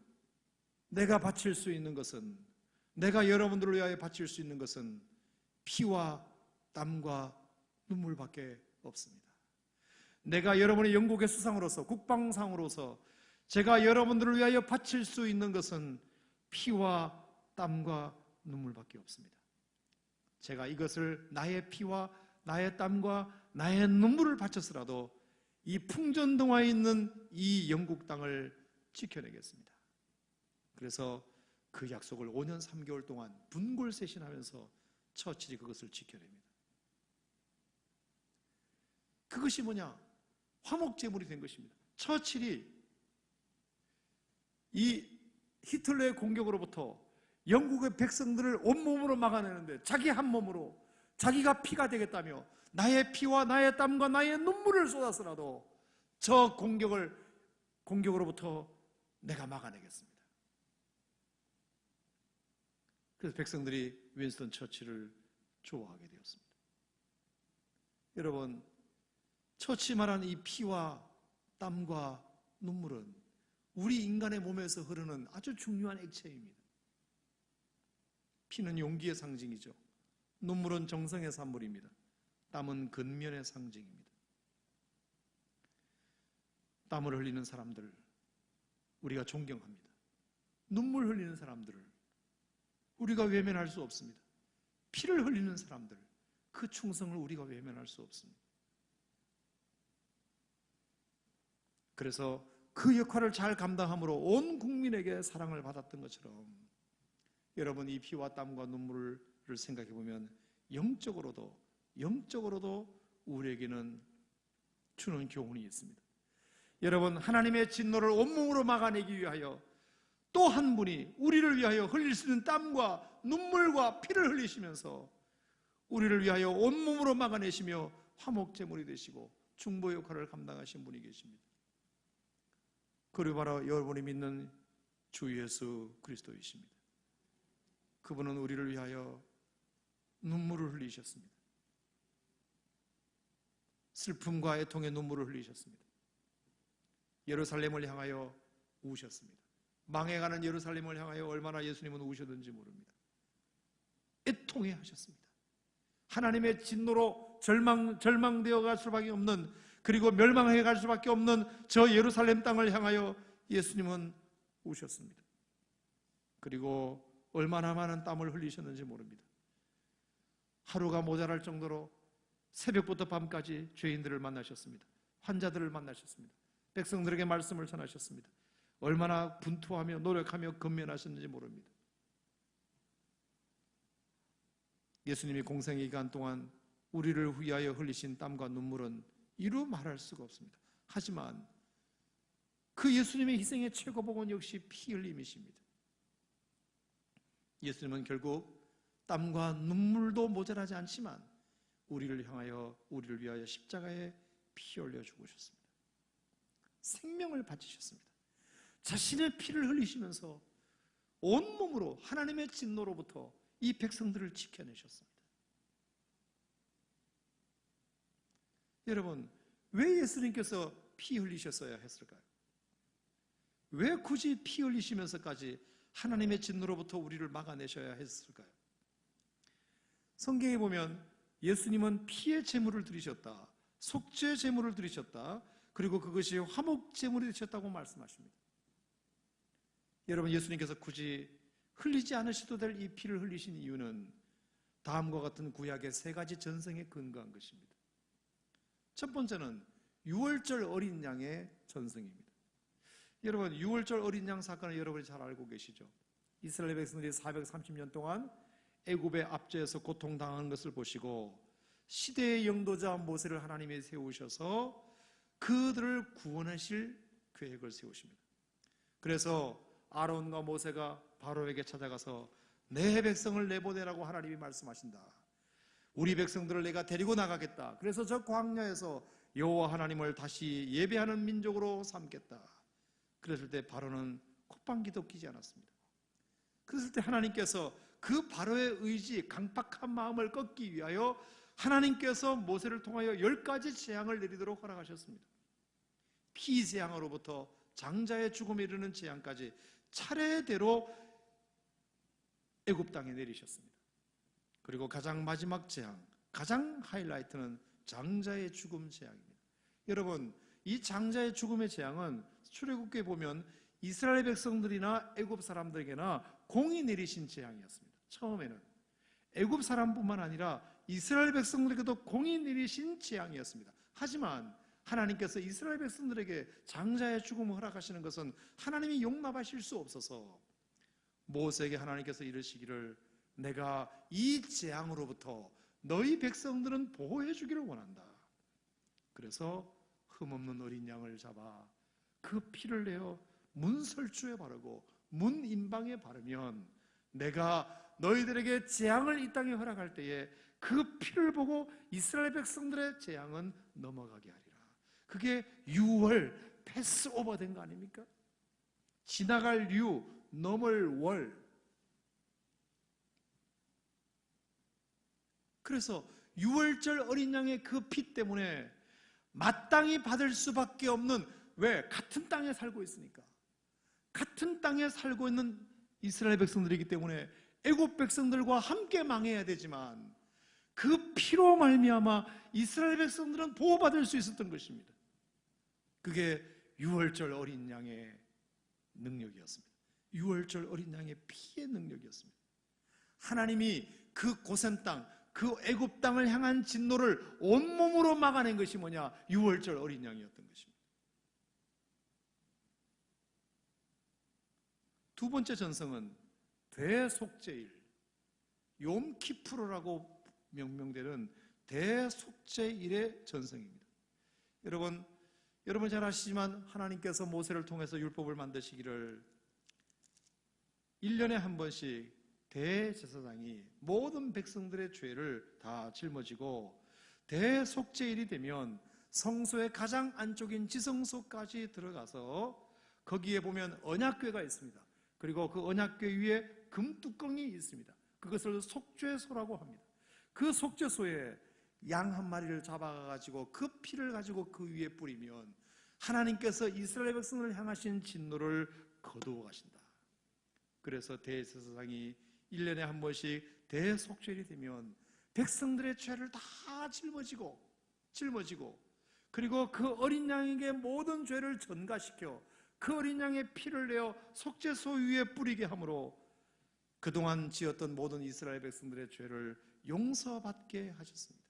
내가 바칠 수 있는 것은, 내가 여러분들을 위하여 바칠 수 있는 것은 피와 땀과 눈물밖에 없습니다. 내가 여러분의 영국의 수상으로서, 국방상으로서 제가 여러분들을 위하여 바칠 수 있는 것은 피와 땀과 눈물밖에 없습니다. 제가 이것을 나의 피와 나의 땀과 나의 눈물을 바쳐서라도 이 풍전등화에 있는 이 영국 땅을 지켜내겠습니다. 그래서 그 약속을 5년 3개월 동안 분골쇄신하면서 처칠이 그것을 지켜냅니다. 그것이 뭐냐? 화목제물이 된 것입니다. 처칠이 이 히틀러의 공격으로부터 영국의 백성들을 온몸으로 막아내는데 자기 한 몸으로 자기가 피가 되겠다며 나의 피와 나의 땀과 나의 눈물을 쏟아서라도 저 공격으로부터 내가 막아내겠습니다. 그래서 백성들이 윈스턴 처칠을 좋아하게 되었습니다. 여러분, 처치 말한 이 피와 땀과 눈물은 우리 인간의 몸에서 흐르는 아주 중요한 액체입니다. 피는 용기의 상징이죠. 눈물은 정성의 산물입니다. 땀은 근면의 상징입니다. 땀을 흘리는 사람들 우리가 존경합니다. 눈물 흘리는 사람들을 우리가 외면할 수 없습니다. 피를 흘리는 사람들, 그 충성을 우리가 외면할 수 없습니다. 그래서 그 역할을 잘 감당함으로 온 국민에게 사랑을 받았던 것처럼 여러분, 이 피와 땀과 눈물을 생각해 보면 영적으로도 우리에게는 주는 교훈이 있습니다. 여러분, 하나님의 진노를 온몸으로 막아내기 위하여 또 한 분이 우리를 위하여 흘릴 수 있는 땀과 눈물과 피를 흘리시면서 우리를 위하여 온몸으로 막아내시며 화목제물이 되시고 중보 역할을 감당하신 분이 계십니다. 그리고 바로 여러분이 믿는 주 예수 그리스도이십니다. 그분은 우리를 위하여 눈물을 흘리셨습니다. 슬픔과 애통의 눈물을 흘리셨습니다. 예루살렘을 향하여 우셨습니다. 망해가는 예루살렘을 향하여 얼마나 예수님은 우셨는지 모릅니다. 애통해 하셨습니다. 하나님의 진노로 절망되어 갈 수밖에 없는, 그리고 멸망해 갈 수밖에 없는 저 예루살렘 땅을 향하여 예수님은 우셨습니다. 그리고 얼마나 많은 땀을 흘리셨는지 모릅니다. 하루가 모자랄 정도로 새벽부터 밤까지 죄인들을 만나셨습니다. 환자들을 만나셨습니다. 백성들에게 말씀을 전하셨습니다. 얼마나 분투하며 노력하며 근면하셨는지 모릅니다. 예수님이 공생의 기간 동안 우리를 위하여 흘리신 땀과 눈물은 이루 말할 수가 없습니다. 하지만 그 예수님의 희생의 최고봉은 역시 피 흘림이십니다. 예수님은 결국 땀과 눈물도 모자라지 않지만 우리를 위하여 십자가에 피 흘려 죽으셨습니다. 생명을 바치셨습니다. 자신의 피를 흘리시면서 온몸으로 하나님의 진노로부터 이 백성들을 지켜내셨습니다. 여러분, 왜 예수님께서 피 흘리셨어야 했을까요? 왜 굳이 피 흘리시면서까지 하나님의 진노로부터 우리를 막아내셔야 했을까요? 성경에 보면 예수님은 피의 제물을 드리셨다, 속죄 제물을 드리셨다, 그리고 그것이 화목 제물이 되셨다고 말씀하십니다. 여러분, 예수님께서 굳이 흘리지 않으셔도 될 이 피를 흘리신 이유는 다음과 같은 구약의 세 가지 전성에 근거한 것입니다. 첫 번째는 유월절 어린 양의 전성입니다. 여러분, 유월절 어린 양 사건을 여러분이 잘 알고 계시죠? 이스라엘 백성들이 430년 동안 애굽의 압제에서 고통당하는 것을 보시고 시대의 영도자 모세를 하나님이 세우셔서 그들을 구원하실 계획을 세우십니다. 그래서 아론과 모세가 바로에게 찾아가서 내 백성을 내보내라고 하나님이 말씀하신다. 우리 백성들을 내가 데리고 나가겠다. 그래서 저 광야에서 여호와 하나님을 다시 예배하는 민족으로 삼겠다. 그랬을 때 바로는 콧방귀도 끼지 않았습니다. 그랬을 때 하나님께서 그 바로의 의지, 강팍한 마음을 꺾기 위하여 하나님께서 모세를 통하여 10가지 재앙을 내리도록 허락하셨습니다. 피재앙으로부터 장자의 죽음에 이르는 재앙까지 차례대로 애굽 땅에 내리셨습니다. 그리고 가장 마지막 재앙, 가장 하이라이트는 장자의 죽음 재앙입니다. 여러분, 이 장자의 죽음의 재앙은 출애굽기에 보면 이스라엘 백성들이나 애굽 사람들에게나 공이 내리신 재앙이었습니다. 처음에는 애굽 사람뿐만 아니라 이스라엘 백성들에게도 공이 내리신 재앙이었습니다. 하지만 하나님께서 이스라엘 백성들에게 장자의 죽음을 허락하시는 것은 하나님이 용납하실 수 없어서 모세에게 하나님께서 이르시기를 내가 이 재앙으로부터 너희 백성들은 보호해 주기를 원한다. 그래서 흠없는 어린 양을 잡아 그 피를 내어 문설주에 바르고 문 임방에 바르면 내가 너희들에게 재앙을 이 땅에 허락할 때에 그 피를 보고 이스라엘 백성들의 재앙은 넘어가게 하리라. 그게 유월, 패스오버 된 거 아닙니까? 지나갈 유, 넘을 월. 그래서 유월절 어린 양의 그 피 때문에 마땅히 받을 수밖에 없는, 왜? 같은 땅에 살고 있으니까. 같은 땅에 살고 있는 이스라엘 백성들이기 때문에 애굽 백성들과 함께 망해야 되지만 그 피로 말미암아 이스라엘 백성들은 보호받을 수 있었던 것입니다. 그게 유월절 어린 양의 능력이었습니다. 유월절 어린 양의 피의 능력이었습니다. 하나님이 그 고센 땅, 그 애굽 땅을 향한 진노를 온몸으로 막아낸 것이 뭐냐? 유월절 어린 양이었던 것입니다. 두 번째 전성은 대속죄일, 욤키푸르라고 명명되는 대속죄일의 전성입니다. 여러분 잘 아시지만 하나님께서 모세를 통해서 율법을 만드시기를 1년에 한 번씩 대제사장이 모든 백성들의 죄를 다 짊어지고 대속죄일이 되면 성소의 가장 안쪽인 지성소까지 들어가서 거기에 보면 언약궤가 있습니다. 그리고 그 언약궤 위에 금뚜껑이 있습니다. 그것을 속죄소라고 합니다. 그 속죄소에 양 한 마리를 잡아가지고 그 피를 가지고 그 위에 뿌리면 하나님께서 이스라엘 백성을 향하신 진노를 거두어 가신다. 그래서 대제사장이 1년에 한 번씩 대속죄일이 되면 백성들의 죄를 다 짊어지고 그리고 그 어린 양에게 모든 죄를 전가시켜 그 어린 양의 피를 내어 속죄소 위에 뿌리게 함으로 그동안 지었던 모든 이스라엘 백성들의 죄를 용서받게 하셨습니다.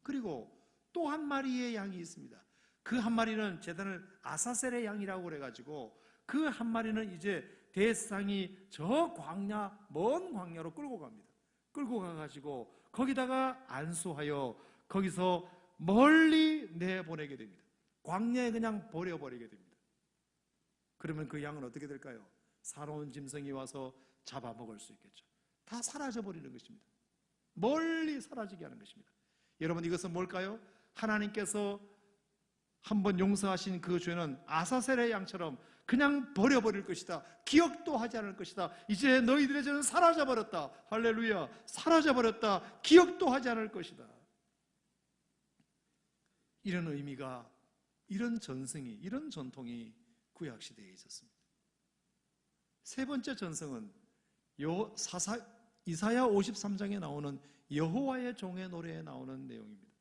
그리고 또 한 마리의 양이 있습니다. 그 한 마리는 제단을 아사셀의 양이라고 그래가지고 그 한 마리는 이제 대상이 저 광야, 먼 광야로 끌고 갑니다. 끌고 가가지고 거기다가 안수하여 거기서 멀리 내보내게 됩니다. 광야에 그냥 버려버리게 됩니다. 그러면 그 양은 어떻게 될까요? 사나운 짐승이 와서 잡아먹을 수 있겠죠. 다 사라져버리는 것입니다. 멀리 사라지게 하는 것입니다. 여러분, 이것은 뭘까요? 하나님께서 한번 용서하신 그 죄는 아사셀의 양처럼 그냥 버려버릴 것이다. 기억도 하지 않을 것이다. 이제 너희들의 죄는 사라져버렸다. 할렐루야. 사라져버렸다. 기억도 하지 않을 것이다. 이런 의미가, 이런 전승이, 이런 전통이 구약시대에 있었습니다. 세 번째 전승은 이사야 53장에 나오는 여호와의 종의 노래에 나오는 내용입니다.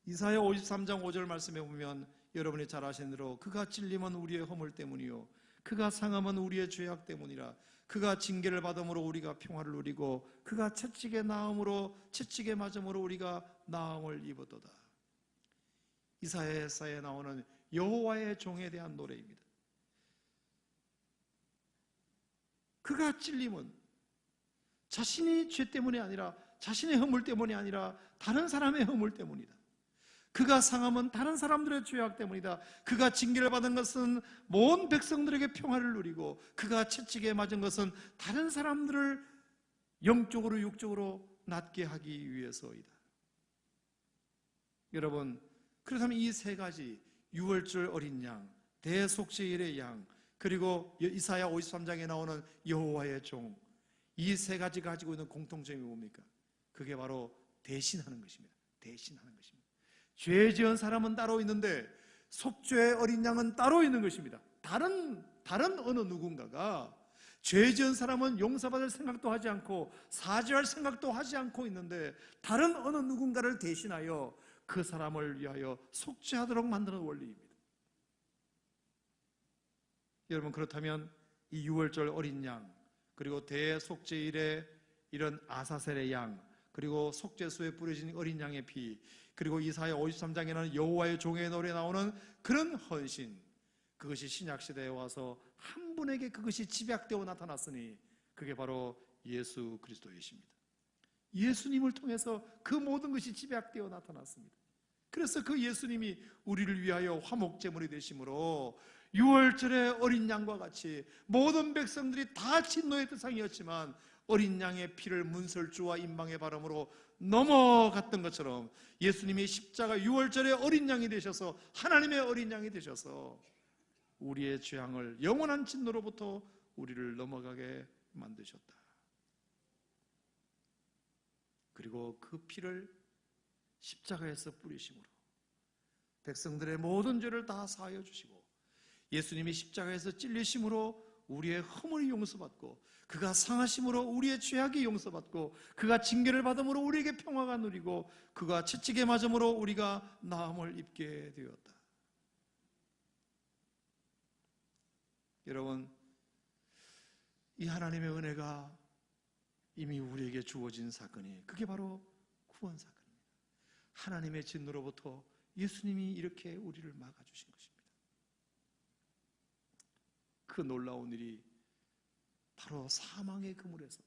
이사야 53장 5절 말씀에 보면 여러분이 잘 아시는 대로 그가 찔림은 우리의 허물 때문이요 그가 상함은 우리의 죄악 때문이라. 그가 징계를 받음으로 우리가 평화를 누리고 그가 채찍에 맞음으로 우리가 나음을 입었도다. 이사야에 나오는 여호와의 종에 대한 노래입니다. 그가 찔림은 자신이 죄 때문이 아니라, 자신의 허물 때문이 아니라 다른 사람의 허물 때문이다. 그가 상함은 다른 사람들의 죄악 때문이다. 그가 징계를 받은 것은 모든 백성들에게 평화를 누리고 그가 채찍에 맞은 것은 다른 사람들을 영적으로 육적으로 낫게 하기 위해서이다. 여러분, 그렇다면 이 세 가지, 유월절 어린 양, 대속죄일의 양, 그리고 이사야 53장에 나오는 여호와의 종, 이 세 가지 가지고 있는 공통점이 뭡니까? 그게 바로 대신하는 것입니다. 대신하는 것입니다. 죄 지은 사람은 따로 있는데 속죄의 어린 양은 따로 있는 것입니다. 다른 어느 누군가가 죄 지은 사람은 용서받을 생각도 하지 않고 사죄할 생각도 하지 않고 있는데 다른 어느 누군가를 대신하여 그 사람을 위하여 속죄하도록 만드는 원리입니다. 여러분, 그렇다면 이 유월절 어린 양, 그리고 대속죄일에 이런 아사셀의 양, 그리고 속죄소에 뿌려진 어린 양의 피, 그리고 이사야 53장에는 여호와의 종의 노래 나오는 그런 헌신, 그것이 신약시대에 와서 한 분에게 그것이 집약되어 나타났으니 그게 바로 예수 그리스도이십니다. 예수님을 통해서 그 모든 것이 집약되어 나타났습니다. 그래서 그 예수님이 우리를 위하여 화목제물이 되심으로 유월절의 어린 양과 같이 모든 백성들이 다 진노의 대상이었지만 어린 양의 피를 문설주와 임방의 바람으로 넘어갔던 것처럼 예수님이 십자가 유월절의 어린 양이 되셔서 하나님의 어린 양이 되셔서 우리의 죄악을 영원한 진노로부터 우리를 넘어가게 만드셨다. 그리고 그 피를 십자가에서 뿌리심으로 백성들의 모든 죄를 다 사하여 주시고 예수님이 십자가에서 찔리심으로 우리의 허물이 용서받고 그가 상하심으로 우리의 죄악이 용서받고 그가 징계를 받음으로 우리에게 평화가 누리고 그가 채찍에 맞음으로 우리가 나음을 입게 되었다. 여러분, 이 하나님의 은혜가 이미 우리에게 주어진 사건이 그게 바로 구원 사건입니다. 하나님의 진노로부터 예수님이 이렇게 우리를 막아주신 것입니다. 그 놀라운 일이 바로 사망의 그물에서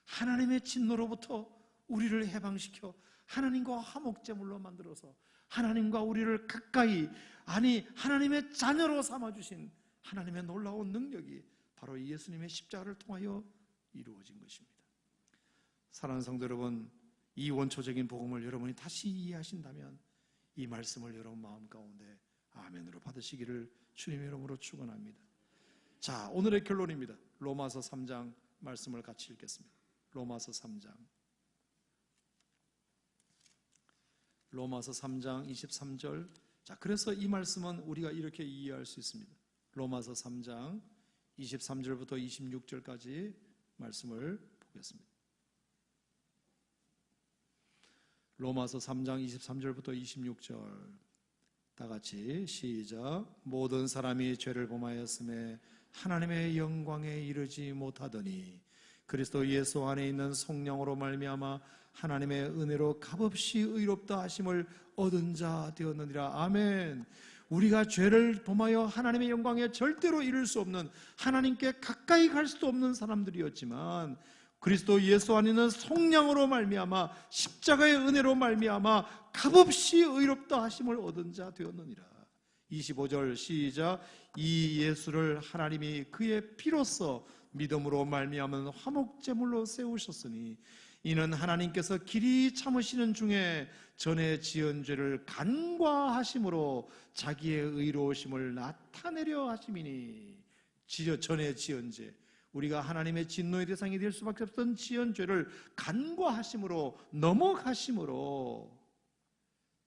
하나님의 진노로부터 우리를 해방시켜 하나님과 화목제물로 만들어서 하나님과 우리를 가까이, 아니 하나님의 자녀로 삼아주신 하나님의 놀라운 능력이 바로 예수님의 십자가를 통하여 이루어진 것입니다. 사랑하는 성도 여러분, 이 원초적인 복음을 여러분이 다시 이해하신다면 이 말씀을 여러분 마음 가운데 아멘으로 받으시기를 주님의 이름으로 축원합니다. 자, 오늘의 결론입니다. 로마서 3장 말씀을 같이 읽겠습니다. 로마서 3장 23절. 자, 그래서 이 말씀은 우리가 이렇게 이해할 수 있습니다. 로마서 3장 23절부터 26절까지 말씀을 보겠습니다. 로마서 3장 23절부터 26절 다 같이 시작. 모든 사람이 죄를 범하였음에 하나님의 영광에 이르지 못하더니 그리스도 예수 안에 있는 성령으로 말미암아 하나님의 은혜로 값없이 의롭다 하심을 얻은 자 되었느니라. 아멘. 우리가 죄를 범하여 하나님의 영광에 절대로 이를 수 없는, 하나님께 가까이 갈 수도 없는 사람들이었지만 그리스도 예수 안에 있는 성령으로 말미암아 십자가의 은혜로 말미암아 값없이 의롭다 하심을 얻은 자 되었느니라. 25절 시작. 이 예수를 하나님이 그의 피로써 믿음으로 말미암은 화목제물로 세우셨으니 이는 하나님께서 길이 참으시는 중에 전에 지은 죄를 간과하심으로 자기의 의로우심을 나타내려 하심이니. 전에 지은 죄, 우리가 하나님의 진노의 대상이 될 수밖에 없던 지은 죄를 간과하심으로, 넘어가심으로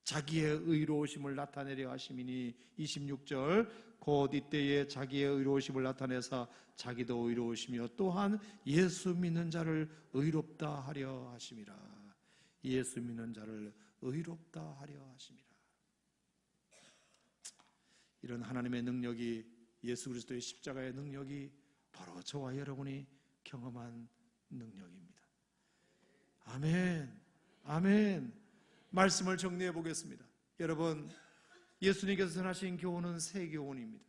자기의 의로우심을 나타내려 하심이니. 26절 곧 이때에 자기의 의로우심을 나타내사 자기도 의로우시며 또한 예수 믿는 자를 의롭다 하려 하심이라. 예수 믿는 자를 의롭다 하려 하심이라. 이런 하나님의 능력이, 예수 그리스도의 십자가의 능력이 바로 저와 여러분이 경험한 능력입니다. 아멘, 아멘. 말씀을 정리해 보겠습니다. 여러분, 예수님께서 전하신 교훈은 새 교훈입니다.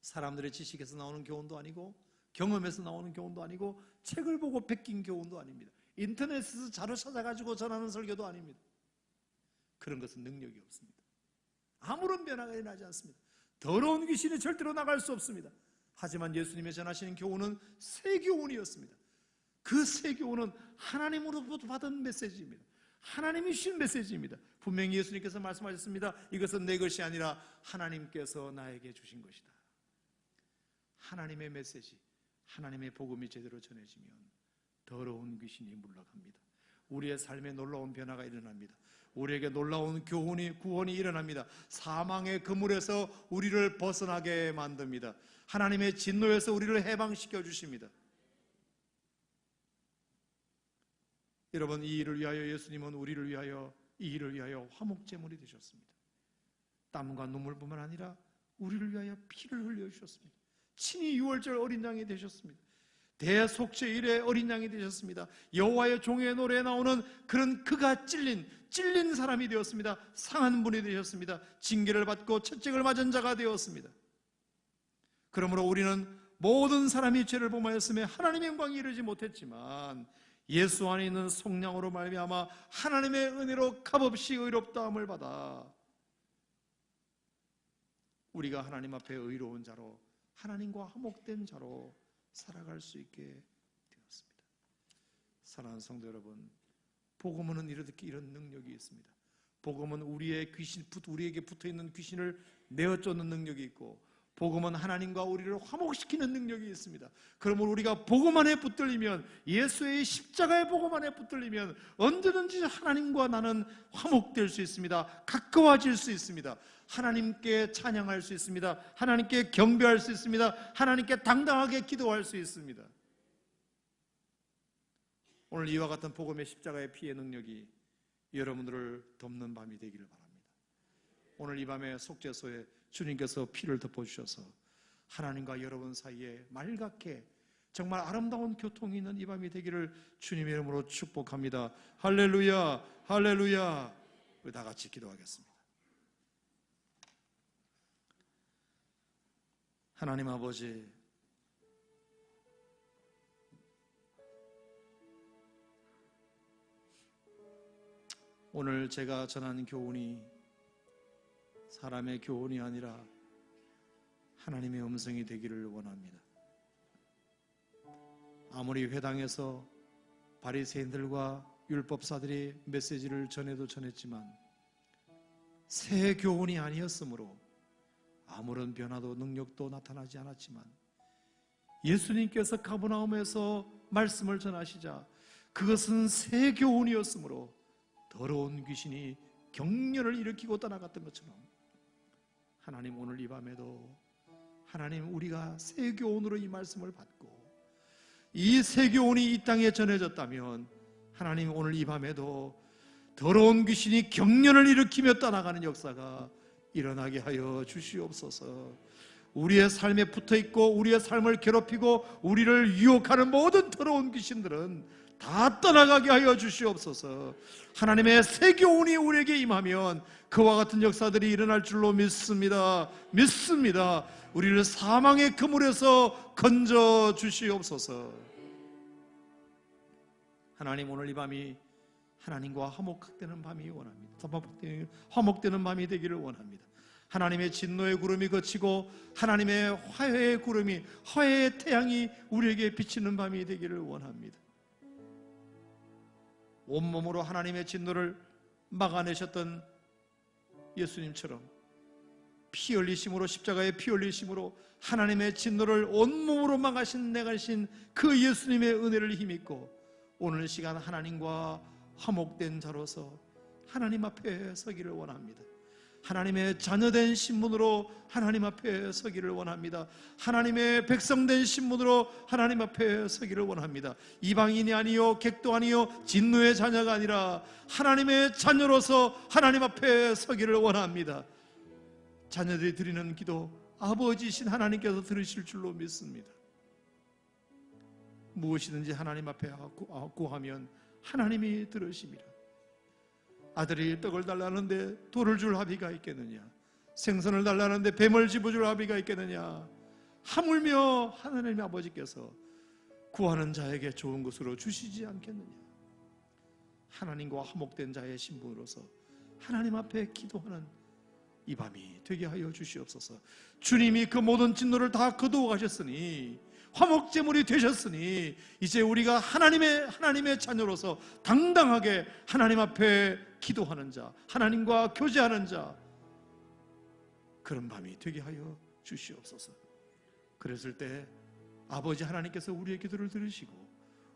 사람들의 지식에서 나오는 교훈도 아니고 경험에서 나오는 교훈도 아니고 책을 보고 베낀 교훈도 아닙니다. 인터넷에서 자료 찾아가지고 전하는 설교도 아닙니다. 그런 것은 능력이 없습니다. 아무런 변화가 일어나지 않습니다. 더러운 귀신이 절대로 나갈 수 없습니다. 하지만 예수님이 전하시는 교훈은 새 교훈이었습니다. 그 새 교훈은 하나님으로부터 받은 메시지입니다. 하나님이 주신 메시지입니다. 분명히 예수님께서 말씀하셨습니다. 이것은 내 것이 아니라 하나님께서 나에게 주신 것이다. 하나님의 메시지, 하나님의 복음이 제대로 전해지면 더러운 귀신이 물러갑니다. 우리의 삶에 놀라운 변화가 일어납니다. 우리에게 놀라운 구원이 일어납니다. 사망의 그물에서 우리를 벗어나게 만듭니다. 하나님의 진노에서 우리를 해방시켜 주십니다. 여러분, 이 일을 위하여 예수님은 우리를 위하여, 이 일을 위하여 화목제물이 되셨습니다. 땀과 눈물뿐만 아니라 우리를 위하여 피를 흘려주셨습니다. 친히 유월절 어린 양이 되셨습니다. 대속죄일의 어린 양이 되셨습니다. 여호와의 종의 노래에 나오는 그런 그가 찔린 사람이 되었습니다. 상한 분이 되셨습니다. 징계를 받고 채찍을 맞은 자가 되었습니다. 그러므로 우리는 모든 사람이 죄를 범하였음에 하나님의 영광에 이르지 못했지만 예수 안에 있는 속량으로 말미암아 하나님의 은혜로 값없이 의롭다함을 받아 우리가 하나님 앞에 의로운 자로, 하나님과 화목된 자로 살아갈 수 있게 되었습니다. 사랑하는 성도 여러분, 복음은 이런 능력이 있습니다. 복음은 우리에게 붙어있는 귀신을 내어 쫓는 능력이 있고, 복음은 하나님과 우리를 화목시키는 능력이 있습니다. 그러므로 우리가 복음 안에 붙들리면, 예수의 십자가의 복음 안에 붙들리면 언제든지 하나님과 나는 화목될 수 있습니다. 가까워질 수 있습니다. 하나님께 찬양할 수 있습니다. 하나님께 경배할 수 있습니다. 하나님께 당당하게 기도할 수 있습니다. 오늘 이와 같은 복음의 십자가의 피의 능력이 여러분들을 덮는 밤이 되기를 바랍니다. 오늘 이 밤에 속죄소에 주님께서 피를 덮어주셔서 하나님과 여러분 사이에 맑게 정말 아름다운 교통이 있는 이 밤이 되기를 주님의 이름으로 축복합니다. 할렐루야, 할렐루야. 우리 다 같이 기도하겠습니다. 하나님 아버지, 오늘 제가 전하는 교훈이 사람의 교훈이 아니라 하나님의 음성이 되기를 원합니다. 아무리 회당에서 바리새인들과 율법사들이 메시지를 전해도 전했지만 새 교훈이 아니었으므로 아무런 변화도 능력도 나타나지 않았지만 예수님께서 가버나움에서 말씀을 전하시자 그것은 새 교훈이었으므로 더러운 귀신이 경련을 일으키고 떠나갔던 것처럼 하나님, 오늘 이 밤에도 하나님, 우리가 새 교훈으로 이 말씀을 받고 이 새 교훈이 이 땅에 전해졌다면 하나님, 오늘 이 밤에도 더러운 귀신이 경련을 일으키며 떠나가는 역사가 일어나게 하여 주시옵소서. 우리의 삶에 붙어있고 우리의 삶을 괴롭히고 우리를 유혹하는 모든 더러운 귀신들은 다 떠나가게 하여 주시옵소서. 하나님의 새 교훈이 우리에게 임하면 그와 같은 역사들이 일어날 줄로 믿습니다. 우리를 사망의 그물에서 건져 주시옵소서. 하나님, 오늘 이 밤이 하나님과 화목되는 밤이 원합니다. 화목되는 밤이 되기를 원합니다. 하나님의 진노의 구름이 거치고 하나님의 화해의 구름이, 화해의 태양이 우리에게 비치는 밤이 되기를 원합니다. 온몸으로 하나님의 진노를 막아내셨던 예수님처럼 피 흘리심으로, 십자가의 피 흘리심으로 하나님의 진노를 온몸으로 막아내신 그 예수님의 은혜를 힘입고 오늘 시간 하나님과 화목된 자로서 하나님 앞에 서기를 원합니다. 하나님의 자녀된 신분으로 하나님 앞에 서기를 원합니다. 하나님의 백성된 신분으로 하나님 앞에 서기를 원합니다. 이방인이 아니요 객도 아니요 진노의 자녀가 아니라 하나님의 자녀로서 하나님 앞에 서기를 원합니다. 자녀들이 드리는 기도 아버지신 하나님께서 들으실 줄로 믿습니다. 무엇이든지 하나님 앞에 구하면 하나님이 들으십니다. 아들이 떡을 달라는데 돌을 줄 합의가 있겠느냐? 생선을 달라는데 뱀을 집어줄 합의가 있겠느냐? 하물며 하나님 아버지께서 구하는 자에게 좋은 것으로 주시지 않겠느냐? 하나님과 화목된 자의 신분으로서 하나님 앞에 기도하는 이 밤이 되게 하여 주시옵소서. 주님이 그 모든 진노를 다 거두어 가셨으니, 화목제물이 되셨으니 이제 우리가 하나님의 자녀로서 당당하게 하나님 앞에 기도하는 자, 하나님과 교제하는 자, 그런 밤이 되게 하여 주시옵소서. 그랬을 때 아버지 하나님께서 우리의 기도를 들으시고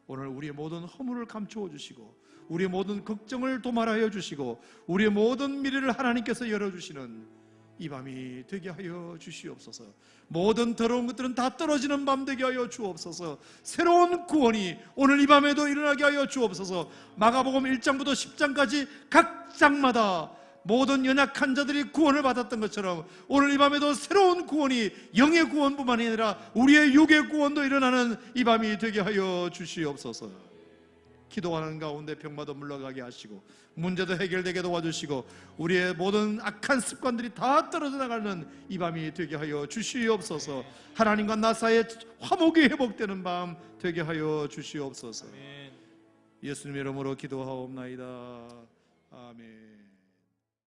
오늘 우리의 모든 허물을 감추어 주시고 우리의 모든 걱정을 도말하여 주시고 우리의 모든 미래를 하나님께서 열어주시는 이 밤이 되게 하여 주시옵소서. 모든 더러운 것들은 다 떨어지는 밤 되게 하여 주옵소서. 새로운 구원이 오늘 이 밤에도 일어나게 하여 주옵소서. 마가복음 1장부터 10장까지 각 장마다 모든 연약한 자들이 구원을 받았던 것처럼 오늘 이 밤에도 새로운 구원이 영의 구원뿐만 아니라 우리의 육의 구원도 일어나는 이 밤이 되게 하여 주시옵소서. 기도하는 가운데 병마도 물러가게 하시고 문제도 해결되게 도와주시고 우리의 모든 악한 습관들이 다 떨어져 나가는 이 밤이 되게 하여 주시옵소서. 하나님과 나 사이에 화목이 회복되는 밤 되게 하여 주시옵소서. 예수님의 이름으로 기도하옵나이다. 아멘.